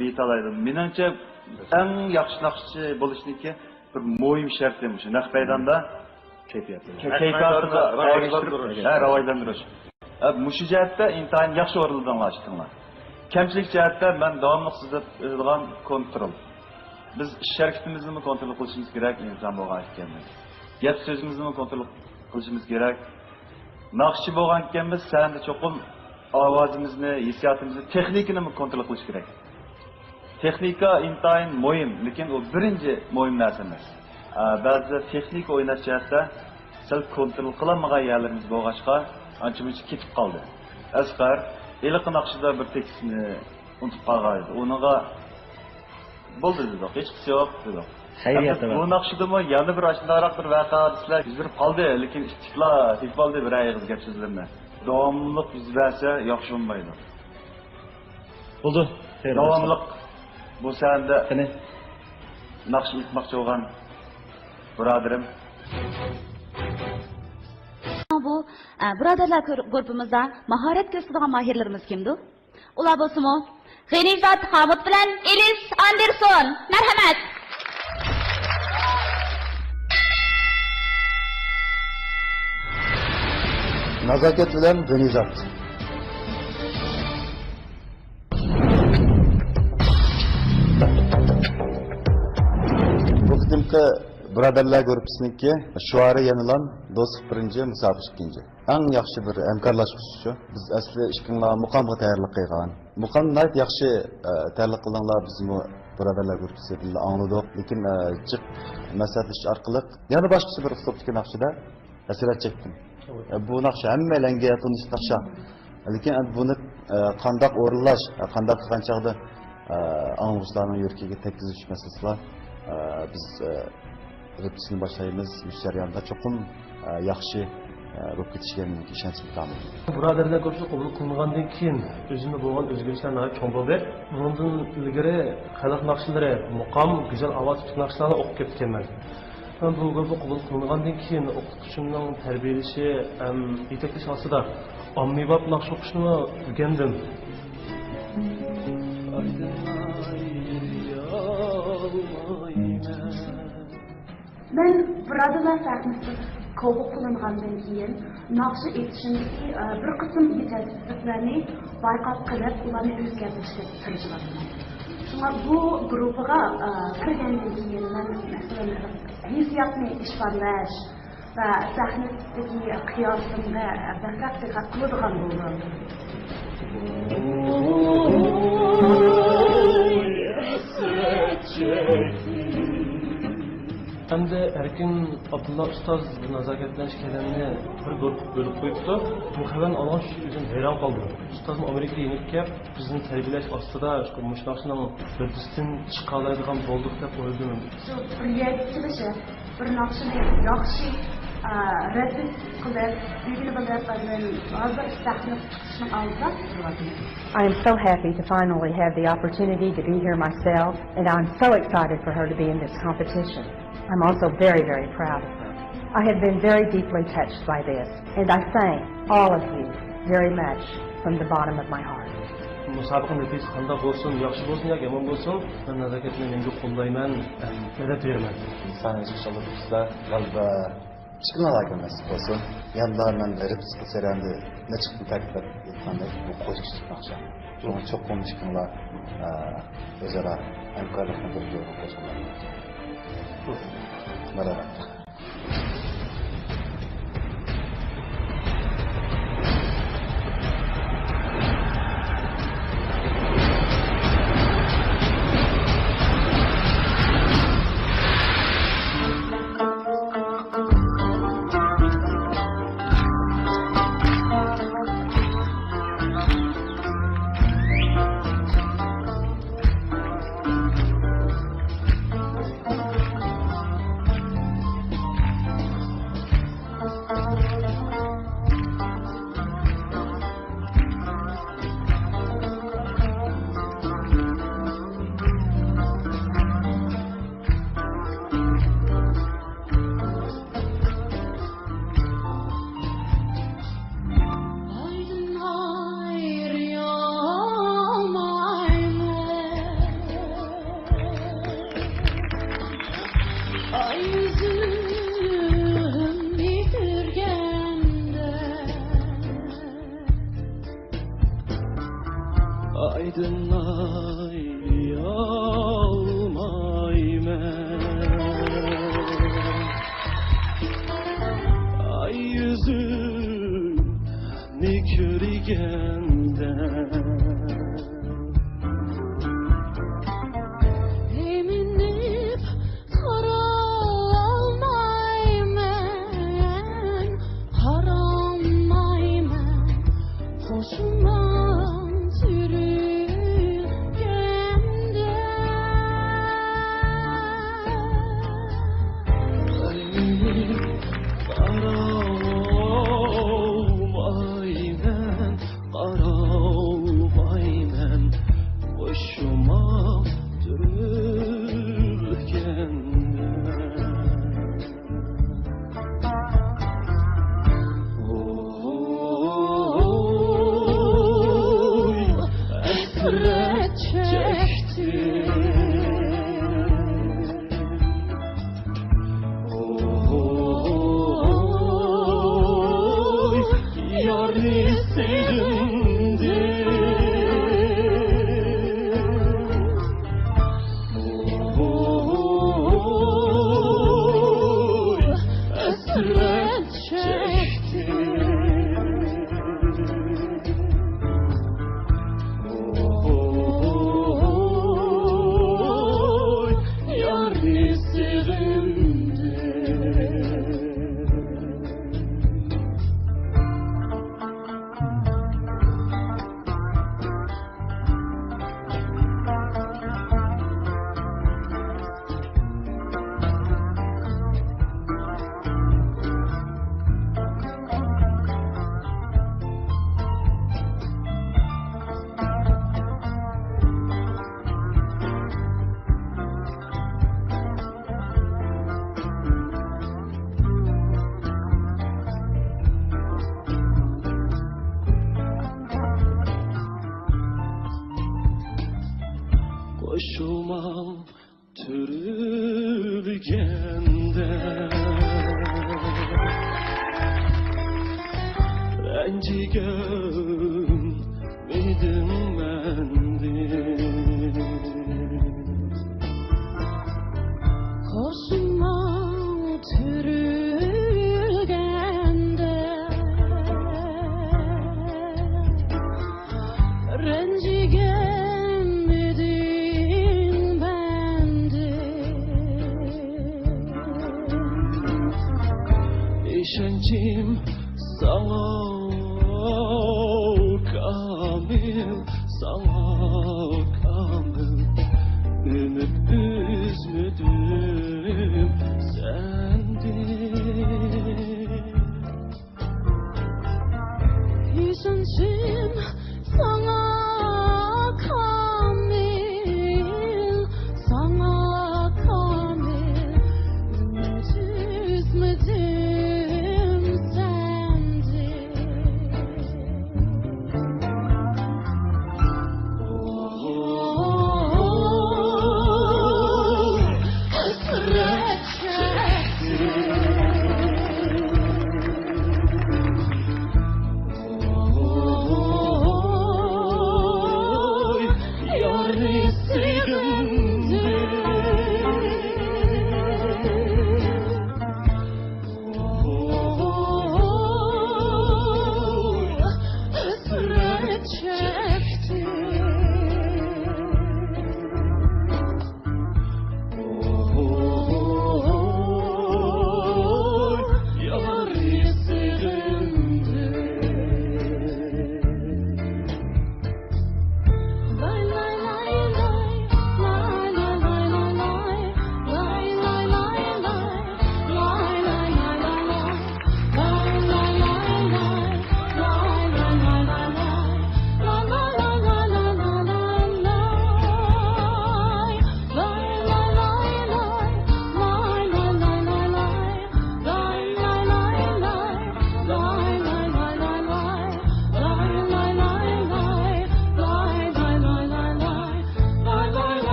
beyta oladi. Meningcha eng yaxshi naqshchi bo'lishniki bir muhim sharti shu naq maydonda kayfiyatni rivojlantirish. Mushu jihatda intayin yaxshi o'rindan olishdinglar. Kamchilik jihatda men davomli sizib o'zilgan kontrol. Biz ish harakatimizni kontrol qilishimiz kerak inson bo'lgan ekanmiz. Gap so'zimizni kontrol qilishimiz kerak. Naqshchi bo'lgan ekanmiz, sanda cho'qim ovozimizni, hissiyotimizni, texnikani kontrol qilish kerak. Texnika intayin muhim, lekin u birinchi muhim narsa emas. Ba'zi texnika o'ynash jihatda sal kontrol qilolmagan yerlarimiz bo'lg'achqa ancha-muncha ketib qoldi. Asqar iliq naqshida bir tekstni unutib qolgan edi. Uninga bo'ldi dedi, hech qisi yo'q dedi. Bu naqshidami yana bir ashundoq bir voqealar yuz berib qoldi, lekin istiqlol bo'ldi bir aygiz gap so'zlarni. Davomliq yuz bersa yaxshi bo'lmaydi. Bo'ldi. Davomliq bu sanda naqsh aytmoqchi bo'lgan birodarim. Bu birodarlar guruhimizda mahorat ko'rsatadigan mahirlarimiz kimdir? Ular bo'lsa-mu G'anizat Hamid bilan Elis Anderson. Marhamat. Nazokat bilan G'anizat. Bu qismda birodarlar guruhininki shuari yanilan do'stlik birinchi, musofiq ikkinchi. Eng yaxshi bir hamkorlashish shu. Biz asli ishqinglar muqomga tayyorlik qilgan. Muqom nayt yaxshi tayyorlik qilganlar bizmi birodarlar guruhi bilan angladik, lekin chiq maslahatlanish orqali yana boshqa bir uslubdagi naqshida asirat chekdim. Bu naqsha hammalarga tanish naqsha. Lekin buni qandoq o'rinlash, qandoq qilgan chog'da anglovchilarning yurkiga tekkizish masalasi biz repetisiya boshlaymiz. Bu jarayonda cho'qim yaxshi bo'lib ketishganiga ishonch bilaman. Birodarlar ko'pchilik qabul qilmagandan keyin o'zimda bo'lgan o'zgarishlar cho'ng bo'ldi. Bundan ilgari xalq naqshlari, muqom, go'zal ovoz naqshlarni o'qib ketganman. Ben bu grupni qabul qilmagandan keyin o'qituvchimning tarbiyalashi, yetaklash ostida ommabop naqsh o'qishni o'rgandim. Ben birodarlar sahnesinde qabul qilingandan keyin naqsh etishimdagi bir qism yetakchiliklarni bayqab qilib, ularni o'zgartirishga tirishdim. Shunga bu guruhga kirgandan keyin men masalan hissiyotni ifodalash va sahnadagi qiyosimga diqqat qiladigan bo'ldim. Hem de Erkin Abdullah Ustaz nazokatlanish kelimini bir bo'lib qo'yibdi. Bu xabarni olgach o'zim hayron qoldim. Ustazning Amerikaga yenib kelib, bizni tarbiyalash ostida shu mushnoqning birdan chiqa oladigan bo'ldik deb o'yladim. Shu birlikchilikchi bir naqshni yaxshi repet qilib, ilgili bilib hozir sahna chiqishni oldida turadi. I am so happy to finally have the opportunity to be here myself, and I'm so excited for her to be in this competition. I'm also very, very proud of her. I have been very deeply touched by this, and I thank all of you very much from the bottom of my heart. Musobaqa natijasi qanday bo'lsin, yaxshi bo'lsin yoki yomon bo'lsin, men nazokatni menga qo'llayman, madad beraman. Sahne inşallah sizlar g'alaba chiqmalarga nasib bo'lsin. Yanda men repetitsiya jarayonida ne chiqdi taklif etganda bu qo'shishlik naqsha. Buni cho'qim chiqinglar o'zaro hamkorlikni bir yo'lga qo'shinglar. Merhaba. Ay yüzümü görgende Aydınlay almaymen Ay yüzünü körgende Eminip karamaymen Haramaymen Hoşuma sürügende Qaravmaymen, qaravmaymen Hoşuma türülgende Oy, hasret çektim Oy, yarını sevdim Oy, hasret çektim Oy, yarını sevdim Koşuma türülgende Rencigen midim mendim Koşuma türülgende Rencigen midin bendim İşencim sana kamil Sana kamil Ümit üzmedim sendin İşencim sana kamil Sana kamil Ümit üzmedim sendin Oy, hasret çektim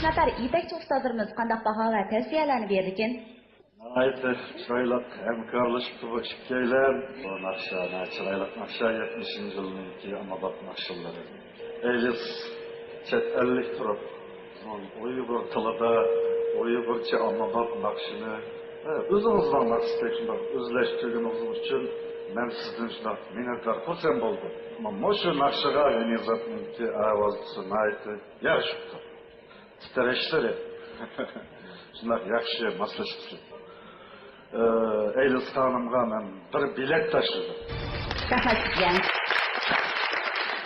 nafar yetakchi ustozlarimiz qanday baho va tavsiyalarni berdi ekan? Aytı çaylak hemkarlaşıp bu işkeyler bu nakşa, çaylak nakşa 70. yılındaki Amabat nakşaları. Elis çet 50 turup Uygur tılıda Uygurca Amabat nakşını özünüzden nasıl şundan özleştirdiğiniz için ben sizden şundan minnettar kursan buldum. Ama şu nakşaga yeni zatın ki avazlısı naiti yarışıptı. Titreşleri şunlar yakşı maslaşıptı. Eylül Hanım'a ben bir bilet taşıdım. Rahmat sizga.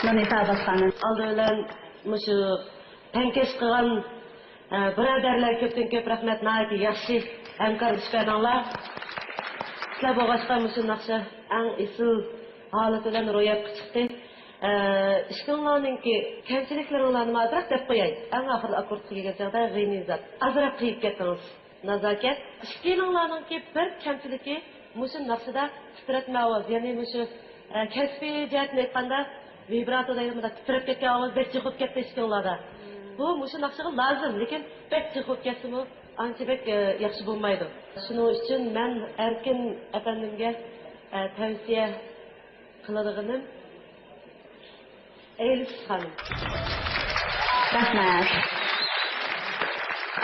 Nurniso Abbosxonim. Aldı bilan mushu tankesh qilgan birodarlar ko'pdan ko'p rahmat, nihoyatda yaxshi hamkor ishladinglar. Sizlar bo'lg'achqa mushu naqsha eng esil holat bilan ro'yobga chiqdi. Ishqinglarninki kamchiliklaringlarni ma'zurab deb qo'yay. Eng oxirgi akkordga kelgan chog'da g'inizat azroq qiyib ketdingiz. Nazokat. Ishqinglarninki bir kamchiligi mushu naqshada titratma ovoz, ya'ni mushu kasbiy jihatni aytganda vibrato deymizda titrab ketgan ovoz bek chiqib ketdi ishqinglarda. Bu mushu naqshaga lozim, lekin bek chiqib ketsa-mu ancha bek yaxshi bo'lmaydi. Shuning uchun men Erkin apandimga tavsiya qiladiganim Elis xonim. Rahmat.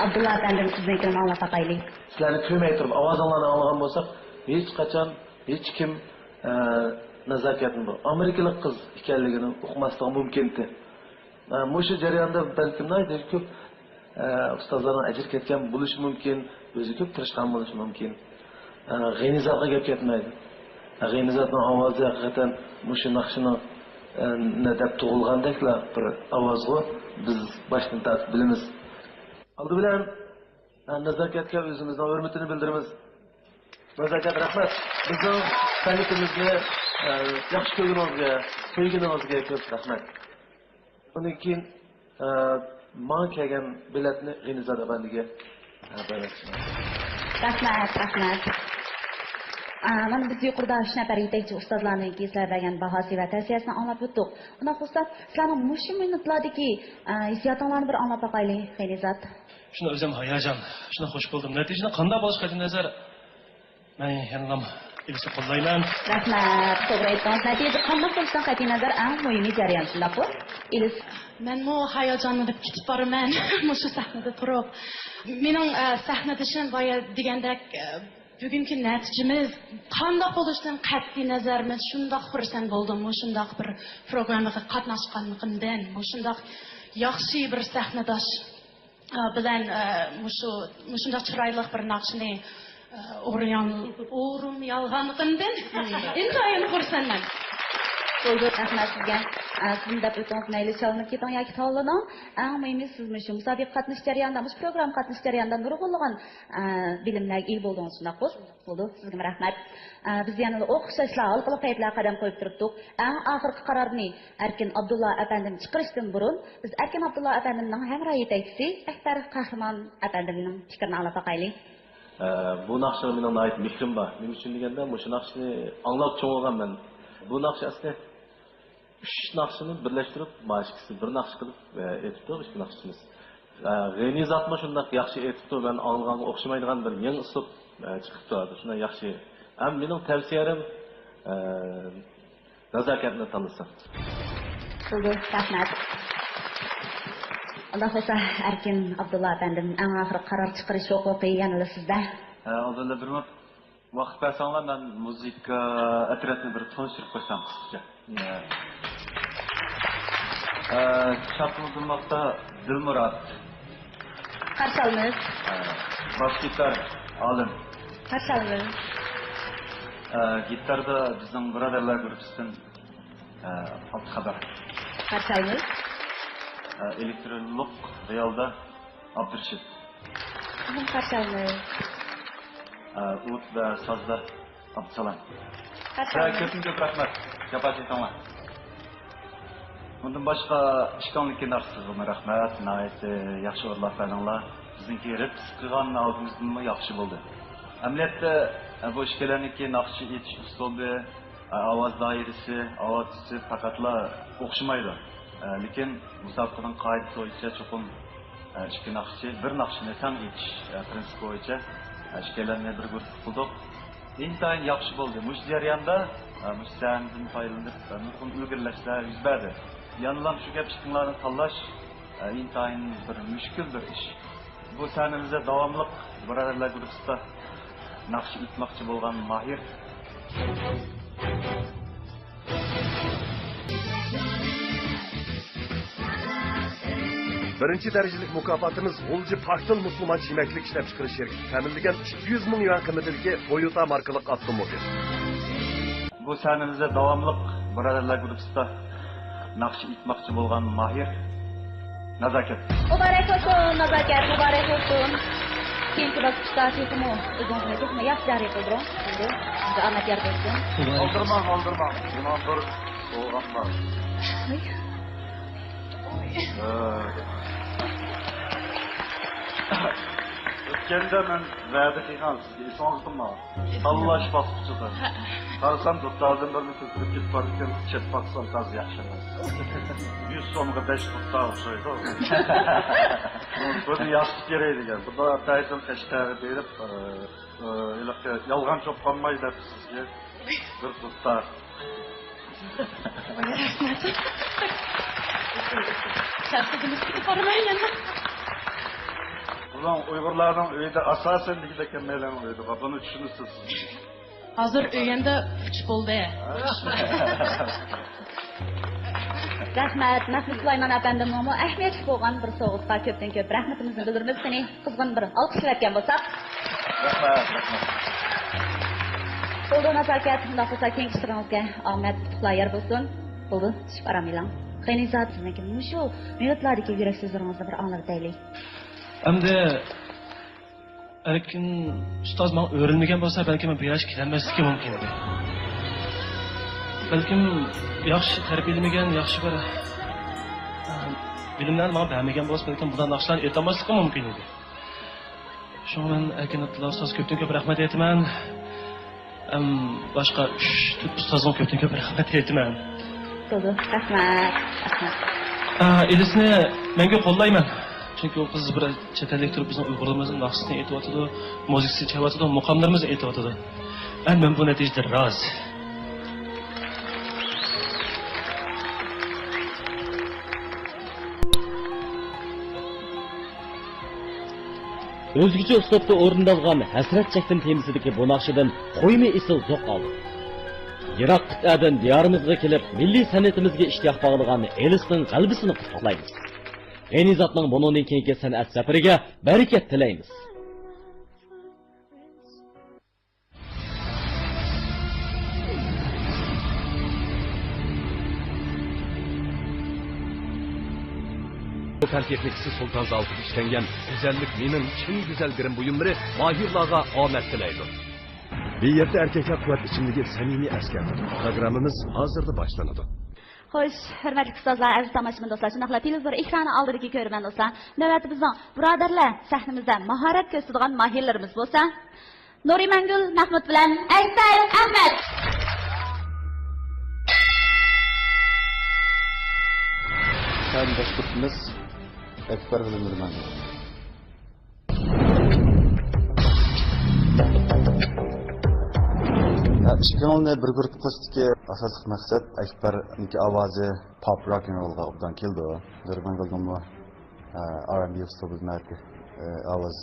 Abdulla apandim siznikini anglab boqaylik. Sizlarni ko'rmay turib ovozinglarni anglagan bo'lsak, hech qachon hech kim nazokatni bu amerikalik qiz ekanligini uqmasligi mumkin edi. Mushu jarayonda balkim ko'p ustozlarning ajr ketgan bo'lishi mumkin, o'zi ko'p tirishgan bo'lishi mumkin. G'inizatga gap ketmaydi. G'inizatning ovozi haqiqatan mushu naqshini deb tug'ilgandeklar bir ovozga biz boshdan tortib bilamiz. Aldı bilan nazokatga o'zimizning hurmatini bildiramiz. Nazokat rahmat. Bizning san'atimizni yaxshi ko'rganingizga, qo'yganingizga ko'p rahmat. Undan keyin menga kelgan biletni G'inizat apandiga berasiz. Rahmat. Mana biz yuqorida 3 nafar yetakchi ustozlarning sizlar bergan bahosi va tavsiyasini anglab o'tdik. Unda xususan sizlarning mushu minutlardagi hissiyotinglarni bir anglab boqaylik, G'inizat. Shuni o'zim hayajon, shuni xush bo'ldim. Natijada qanday bo'lishiga nazar men yanam ilisi qo'llayman. Rahmat. To'g'ri aytdingiz. Natija qanday bo'lishidan qat'iy nazar eng muhimi jarayon, shundaqmi? Ilis. Men mo hayajonni deb ketib boraman. Mushu sahnada turib. Mening sahnadishim boya degandek bugungi natijamiz qanday bo'lishidan qat'iy nazar men shundoq xursand bo'ldim. Shundoq bir programmaga qatnashganligimdan, shundoq yaxshi bir sahnadosh bilan shundoq chiroyli bir naqshni o'rin yolg'onligimdan intayin xursandman. Bo'ldi, rahmat sizga. Sizni deb o'tamiz, mayli chalinib keting yoki tanlaning. Eng muhimi siz mushu musobaqa qatnash jarayonida, mushu program qatnash jarayonida nurg'unlagan bilimlarga ega bo'ldingiz, shundaqmi? Bo'ldi, sizga rahmat. Biz yana o'qishlar orqali qaytlar qadam qo'yib turibdik. Eng oxirgi qarorni Erkin Abdulla apandim chiqarishdan burun biz Erkin Abdulla apandimning hamroh yetakchisi Ahtar Qahramon apandimning fikrini olib boqaylik. Bu naqshga mening nihoyat mehrim bor. Men uchun deganda mushu naqshni anglab cho'g'ilganman. Bu naqsh aslida 3 naqshni birlashtirib, mashqisi bir naqsh qilib aytibdi, ikki naqshimiz. G'inizatma shunday yaxshi aytibdi, men olganga o'xshamaydigan bir yangi uslub chiqib turadi. Shunday yaxshi. Ham mening tavsiyalarim nazokatni tanlasa. Bo'ldi, rahmat. Alloh xo'sa Erkin Abdulla apandim eng oxirgi qaror chiqarish huquqi yana sizda. Oldinda bir vaqt bersanglar, men muzika atrofini bir tanishtirib qo'ysam qisqacha. Chapni durmoqda Dilmurod. Qarshi olamiz. Bas gitar Olim. Qarshi olamiz. Gitarda bizning birodarlar guruhidan Abduqadar. Qarshi olamiz. Elektronlik realda Abdurshid. Qarshi olamiz. Ut va sozda Abdusalam. Ko'p rahmat. Kapasitinglar. Bundan boshqa ishtonlikka narsizlarga rahmat. Nihoyat yaxshi o'rnlar beringlar. Bizniki reps qilgan oldimizdan yaxshi bo'ldi. Amaliyotda bu ishlarniki naqshi etish uslubi, ovoz doirasi, ovozisi faqatla o'xshamaydi. Lekin musobaqaning qoidasi bo'yicha cho'qim ikki naqshchi bir naqshini tang etish prinsipi bo'yicha ikkalanni bir guruh qildik. İntayin yaxshi bo'ldi. Mush jarayonda mushsandan foydalanib nurg'un ilgirlashlar yuz berdi. Yanılan şu gap chiqimlarni tanlash intayin bir mushkul bir ish. Bu sanimizda davomliq birodarlar guruhida naqsh itmoqchi bo'lgan mahir Birinchi darajalik mukofotimiz G'ulji Paxtil musulmon yemeklik ishlab chiqarish shirkati ta'minlagan 200 ming yuan qiymatidagi Toyota markali avtomobil. Bu sanimizda davomliq birodarlar guruhida naqsh itmoqchi bo'lgan mahir nazokat. Muborak bo'lsin, nazokat, muborak bo'lsin. Keyingi bosqichda tekmo o'zingizni tekmo yaxshi jariy qildiring. Endi omad yor bersin. Oldirma. Inon bir so'raqma. O'tganda men va'da qilgan sizga ishondim. Tanlash bosqichida. Qarasam do'stlardan birini ko'rib ketib qolgan chet paxsan taz yaxshi emas. 100 so'mga 5 do'stlar o'xshaydi. Buni yaxshi kerak degan. Bunda tayson qashqari berib, yolg'on cho'pqanmay deb sizga bir do'stlar. Ulan Uygurlarning uyida asosan degidek meylan uydi. Buni tushunasiz. Hozir uyanda 3 bo'ldi. Rahmat, Mahmud Sulayman apandimning ahamiyatli bo'lgan bir sovg'atga ko'pdan ko'p rahmatimizni bildiramiz. Seni qizg'in bir olqishlayotgan bo'lsak. Rahmat. Bo'ldi, nazokat, nafasa keng ishtiroqqa omad qulayar bo'lsin. Bo'ldi, shifaramaylan. Qanizat sizniki shu minutlardagi yurak so'zlaringizni bir anglab aytaylik. Endi erkin ustoz men o'rilmagan bo'lsa, balki men bu yoshga kelmasligi mumkin edi. Balkim yaxshi tarbiyalamagan, yaxshi bir bilimlarni menga bermagan bo'lsa, balkim bundan naqshlarni aytolmasligi mumkin edi. Shunga men erkin ustoz ko'pdan ko'p rahmat aytaman. Boshqa 3 ustozga ko'pdan ko'p rahmat aytaman. Bo'ldi, rahmat. Elisini menga qo'llayman. Chunki u qiz bir chet ellik turib bizning Uyg'urlarimizni naqshini aytyotdi, muzikasi chalyotdi, muqomlarimizni aytyotdi. Men bu natijada rozi. O'zgacha uslubda o'rindalgan hasrat chekdim temisidagi bu naqshidan qo'yma isil zoq oldi. Yiroq qit'adan diyorimizga kelib, milliy san'atimizga ishtiyoq bog'lagan Elisning qalbisini qutlaqlaymiz. G'anizatning bundan keyingi san'at safariga barakat tilaymiz. Fan texnikisi Sultan Zalt'ı işlengen güzellik menin çin güzellerin buyumları mahirlarga omad tilaydi. Bir yerde erkekler kuvvet içindeki samimi askerdir. Programımız hazırda başlanadı. Xo'sh, hurmatli ustozlar, aziz tomoshabin do'stlar, shunaqla televizor ekrani oldidagi ko'rgan do'stlar, navbatda bizning birodarlar sahnamizda mahorat ko'rsatadigan mahirlarimiz bo'lsa, Nurimangul Mahmud bilan Aysal Ahmad. Sen başkurtimiz Ekber bilan Nurimangul. Chiqimni bir guruh qilishga asosiy maqsad Akbarning ovozi pop rock and rollga obdan keldi. Nurimangulning R&B uslubidagi ovoz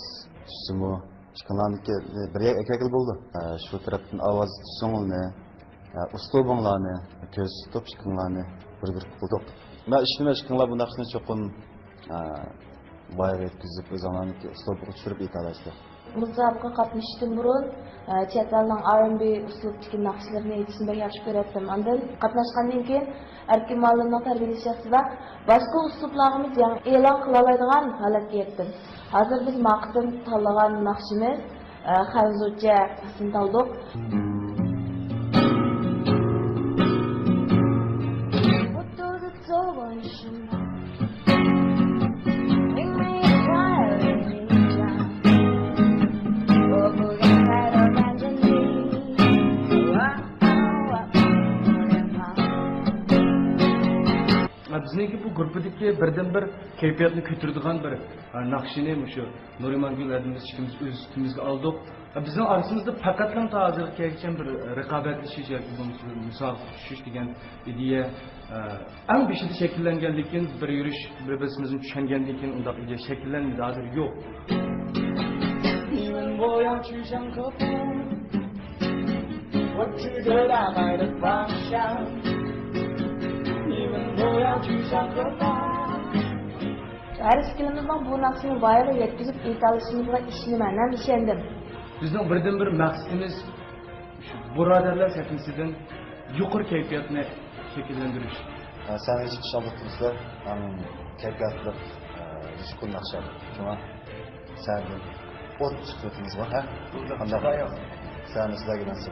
tushimi chiqqanlarniki bir yakil bo'ldi. Shu tarafdan ovoz tushinglarni, uslubinglarni ko'z tutib chiqqanlarni bir guruh qildik. Men ishchilar bu naqshni cho'qim boyaga yetkazib o'zlariniki uslubiga tushirib aytadi. Musobaqaga qatnashishdan burun chet elning R&B uslubidagi naqshlarni aytishni ben yaxshi ko'rardim. Ondan qatnashgandan keyin erkin ma'lumotlar tarbiyalash shaxsida boshqa uslublarimiz e'lon qila oladigan holatga yetdim. Hozir biz maqsad tanlagan naqshimiz Xanzucha asl tanladik. Bizniki bu gruppadaki birden bir keyfiyatını kötürdüğün bir nakşini şu Nurimangül adımız ikimiz öz üstümüzge aldık. Bizim arasımızda fakatlan hazır geçen bir rekabetleşiş misal düşüş degan ideya en beşide şekillengenlikin bir yürüyüş birbirimizin düşüngenlikin undaq ideya şekillenmedi hazır yok. 你问我要去向何方？我指着大海的方向。你问我要去向何方？ Her ikilimizden bu naksini bayrağı yetkizip italışımızla işlemen işendim. Bizning birden bir maqsadimiz shu birodarlar sahifasidan yuqori kayfiyatni shakllantirish. Sen hiç şabatımızda kayfiyatlı düşkün nakşa. Şuna sen ot çıkırtımız var ha? Anladın? Sen sizlerle nasıl?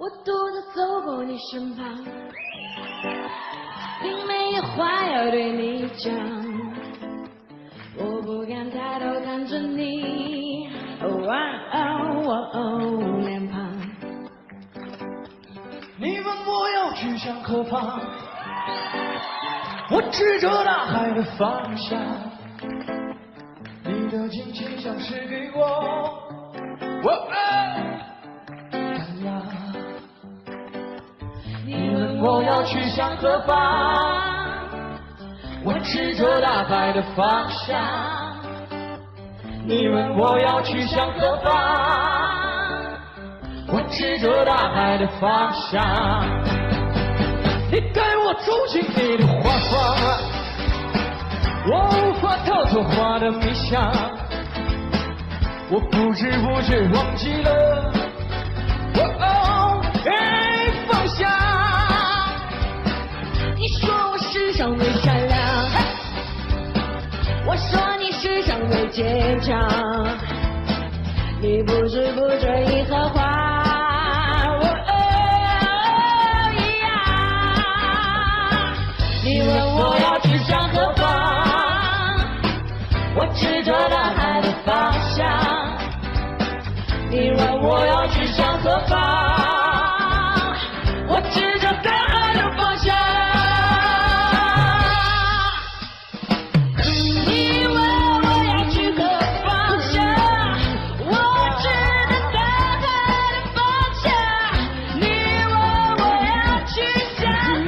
我独自走过你身旁，并没有话要对你讲，我不敢抬头看着你，脸庞。你问我要去向何方，我指着大海的方向，你的紧紧像是给我，干了。你问我要去向何方，我指着大海的方向。你问我要去向何方，我指着大海的方向。你带我走进你的花房，我无法逃脱花的迷香，我不知不觉忘记了方向。你说我世上最善良，我说你世上最坚强，你不知不觉已和花一样。你问我要去向何方，我指着大海的方向。你问我要去向何方，我指着大海的方向。你问我要去何方向，我指着大海的方向。你问我要去向何方，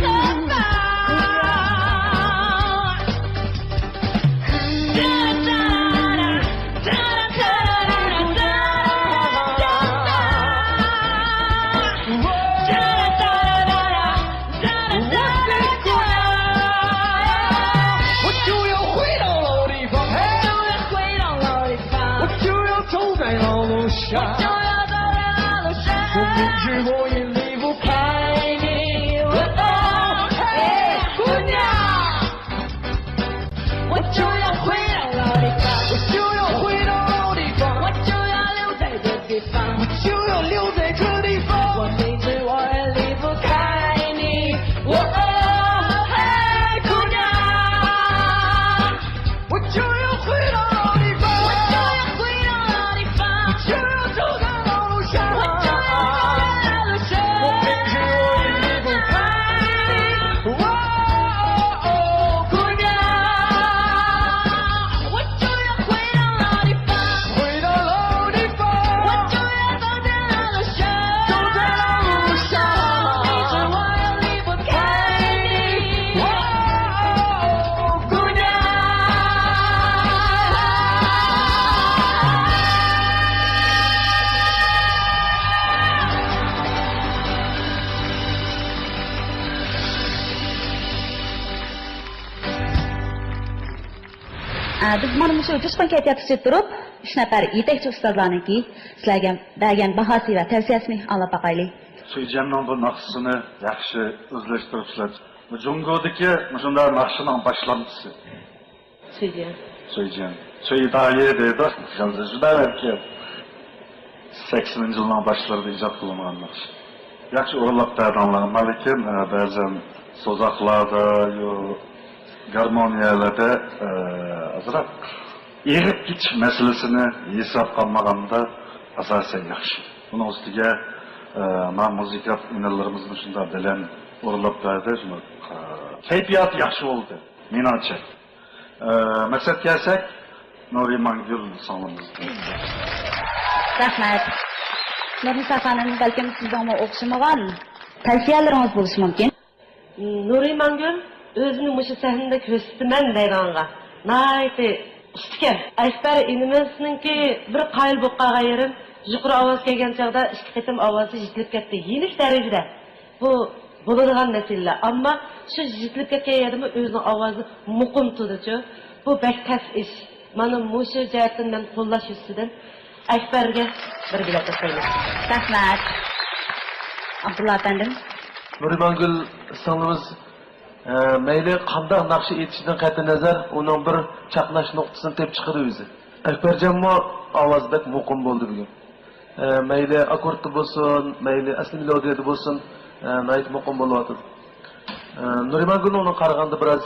我就要走在老路上，我明知我也离不开你，姑娘，我就要回到老地方，我就要回到老地方，我就要留在这地方，我就要留在这地方，我明知我也离不开你，姑娘，我就要回到老地方，我就要回到老地方，我就要走在老路上，我就要走在老路上，我明知我也离不开你，姑娘，我就要回到老地方，回到老地方，我就要走在老路上，走在老路上，明知我也离不开你，姑娘。Biz mana shu Jo'shqin kayfiyatda turib, 3 nafar yetakchi ustozlarniki sizlarga bergan bahosi va tavsiyasini anglab boqaylik. Suyjanning bu naqsini yaxshi o'zlashtiribsizlar. Bu Jungodagi shunday naqshining boshlanmasi. Söyleyeceğim. Söyleyeceğim. Söydaye dedi. Yazıcı da belki 80. yılın başlarında icat kılınanlar. Yaxşı oralab anlanmalı lekin ba'zan so'zoqlarda yo garmoniyalarda azroq erib ketish masalasini hisobga olmaganda asosan yaxshi. Buning ustiga men muzika o'yinlarimizni shunday bilan o'rlab berdi. Kayfiyat yaxshi bo'ldi. Menimcha. Maqsad kelsak, Nuriman Gul sonimiz. Rahmat. Nurisa xonim, balkim sizga o'xshamagan tavsiyalaringiz bo'lishi mumkin. Nuriman Gul o'zini mushu sahnada ko'rsatman deydiganға. Nayti ustikan. Akbar inimizninki bir qayil bo'lib qolgan yerim yuqori ovoz kelgan chog'da ikki qitim ovozi jitilib ketdi. Yenilik darajada. Bu bo'ladigan masala. Ammo shu jitilib ketgan yerda o'zining ovozi muqim turdi-ku. Bu bak tas ish. Mana mushu jihatdan men qo'llash ustidan Akbarga bir bilet tasaymiz. Rahmat. Abdullah efendim. Nuriman Gul sonimiz mayli qanday naqshi etishidan qat'iy nazar uning bir chaqnash nuqtasini tepib chiqadi o'zi. Akbarjonmo ovoz bak muqim bo'ldi bugun. Mayli akkordda bo'lsin, mayli asli melodiyada bo'lsin, nayt muqim bo'lyapti. Nuriman Gul uni qaraganda biroz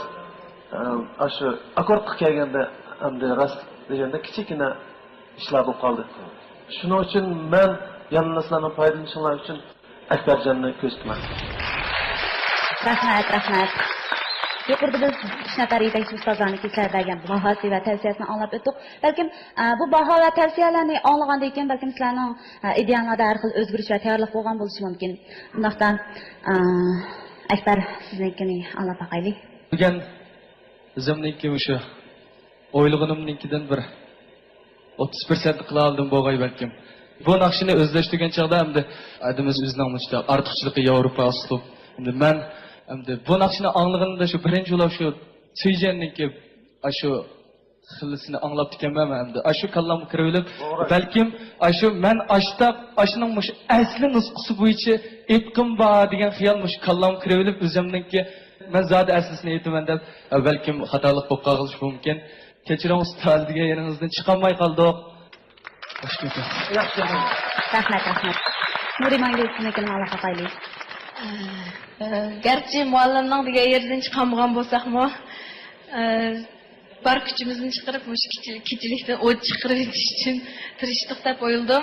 shu akkordga kelganda hamda rast deganda kichikina ishlar bo'lib qoldi. Shuning uchun men yangilardan foydalanishinlar uchun Akbarjonni ko'rsataman. Rahmat. Yuqorida biz 3 nafar yetakchi ustozlarning kechiradigan bahosi va tavsiyasini anglab o'tdik. Balkim bu baho va tavsiyalarni anglagandan keyin balkim sizlarning ideallarda har xil o'zgarish va tayyorlik bo'lgan bo'lishi mumkin. Bundan Akbar siznikini anglab boqaylik. Bugun o'zimniki o'sha o'ylaganimnikidan bir 30% qila oldim bo'lg'ay balkim. Bu naqshini o'zlashtirgan chog'da hamda adimiz o'zining mushta ortiqchiligi Yevropa uslub. Endi men hamda bu naqshini anglaganimda shu birinchi yo'lab shu Suyjanniki shu xillisini anglab ekanman hamda shu kallam kirib balkim shu men ashning mush asli nusxasi bo'yicha etqim bor degan xiyol mush kallam kirib o'zimniki men zodi aslisini aytaman deb balkim xatolik bo'lib qolishi mumkin. Kechiring ustoz degan yeringizdan chiqolmay qoldik. Yaxshi. Rahmat. Nuriman Gul siznikini anglab boqaylik. Garchi muallimning degan yerdan chiqolmagan bo'lsak-mo, bar kuchimizni chiqarib, mush kichilikdan o't chiqarib etish uchun tirishdik deb o'yladim.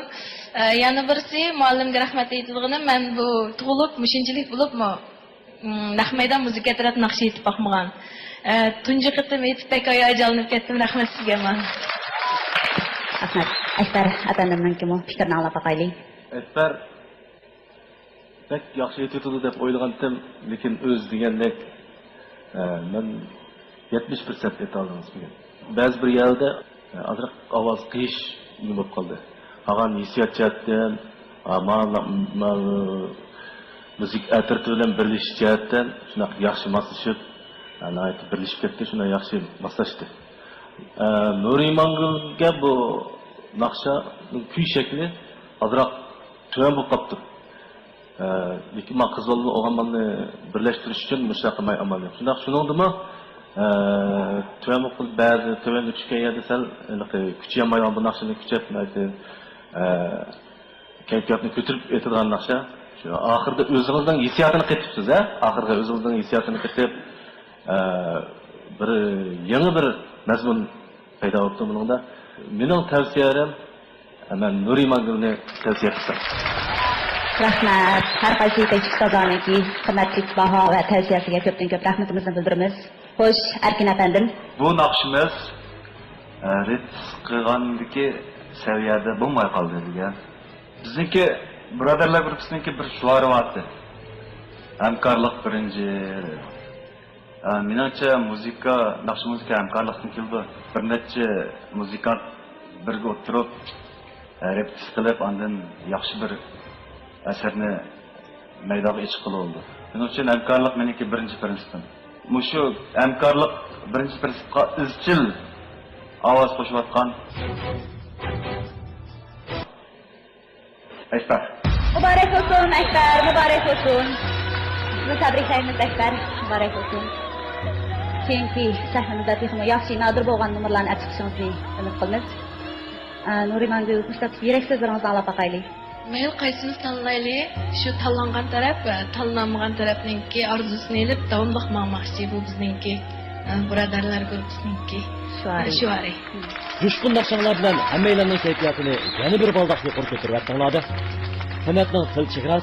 Yana birisi muallimga rahmat aytadiganim, men bu tug'ilib, mushinchilik bo'libmi, nahmaydan muzika taraf naqshi yetib boqmagan. Tunji qitim yetib pek hayajonlanib ketdim. Rahmat sizga men. Rahmat. Akbar efendimning kim fikrini anglab boqaylik. Akbar pek yaxshi aytadi deb o'ylagandim, lekin o'z degandek men 70% ayta oldim bugun. Ba'zi bir yerda azroq ovoz qiyish bo'lib qoldi. Qolgan hissiyot jihatdan, muzik atirti bilan birlashish jihatdan shunaqa yaxshi moslashib, aytib birlashib ketdi, shuna yaxshi moslashdi. Nuriman Gulga bu naqsha kuy shakli azroq tuvan bo'lib qoldi. Lekin men qiz bolani o'g'ilni birlashtirish uchun mushaq qilmay amal yo'q. Shuningdimi tuvan qilib ba'zi tuvan tushgan yerda sal kuchayolmayman bu naqshani kuchaytirmaydi. Kayfiyatni ko'tarib aytadigan naqsha. Shu oxirida o'zingizning hissiyotini qaytibsiz, oxirga o'zingizning hissiyotini qaytib bir yangi bir mazmun paydo bo'ldi buningda. Mening tavsiyalarim men Nuriman Gulni tavsiya qilsam. Rahmat. Har qaysi yetakchi ustozlarniki qimmatli baho va tavsiyasiga ko'pdan ko'p rahmatimizni bildiramiz. Xo'sh, Erkin efendim. Bu naqshimiz ritm qilgandagi saviyada bo'lmay qoldi degan. Bizniki birodarlar gruppasiniki bir shuari vardı. Hamkorlik birinchi. Menimcha muzika, naqsh muzika hamkorlikdan keldi. Bir necha muzikant birga o'tirib repetitsiya qilib, ondan yaxshi bir asarni maydonga chiqib oldi. Shuning uchun hamkorlik meniki birinchi prinsipim. Mushu hamkorlik birinchi prinsipga izchil ovoz qo'shayotgan Akbar. Muborak olsun Akbar, muborak olsun. Sizni tabriklaymiz Akbar, muborak olsun. keyingi sahnamizda texmo yaxshi nadir bo'lgan nomerlarni aytib chiqishingizni umid qilamiz. Nurimangul Mustafa yirik so'zlaringizni anglab boqaylik. Mayli qaysimiz tanlayli, shu tanlangan taraf va tanlanmagan tarafninki orzusini elib davomliq maqmoqchi bu bizninki birodarlar guruhininki shuari. Jushqun naqshlar bilan hammalarning kayfiyatini yana bir baldoq yuqori ko'taryapsizlar. San'atning qil chegarasi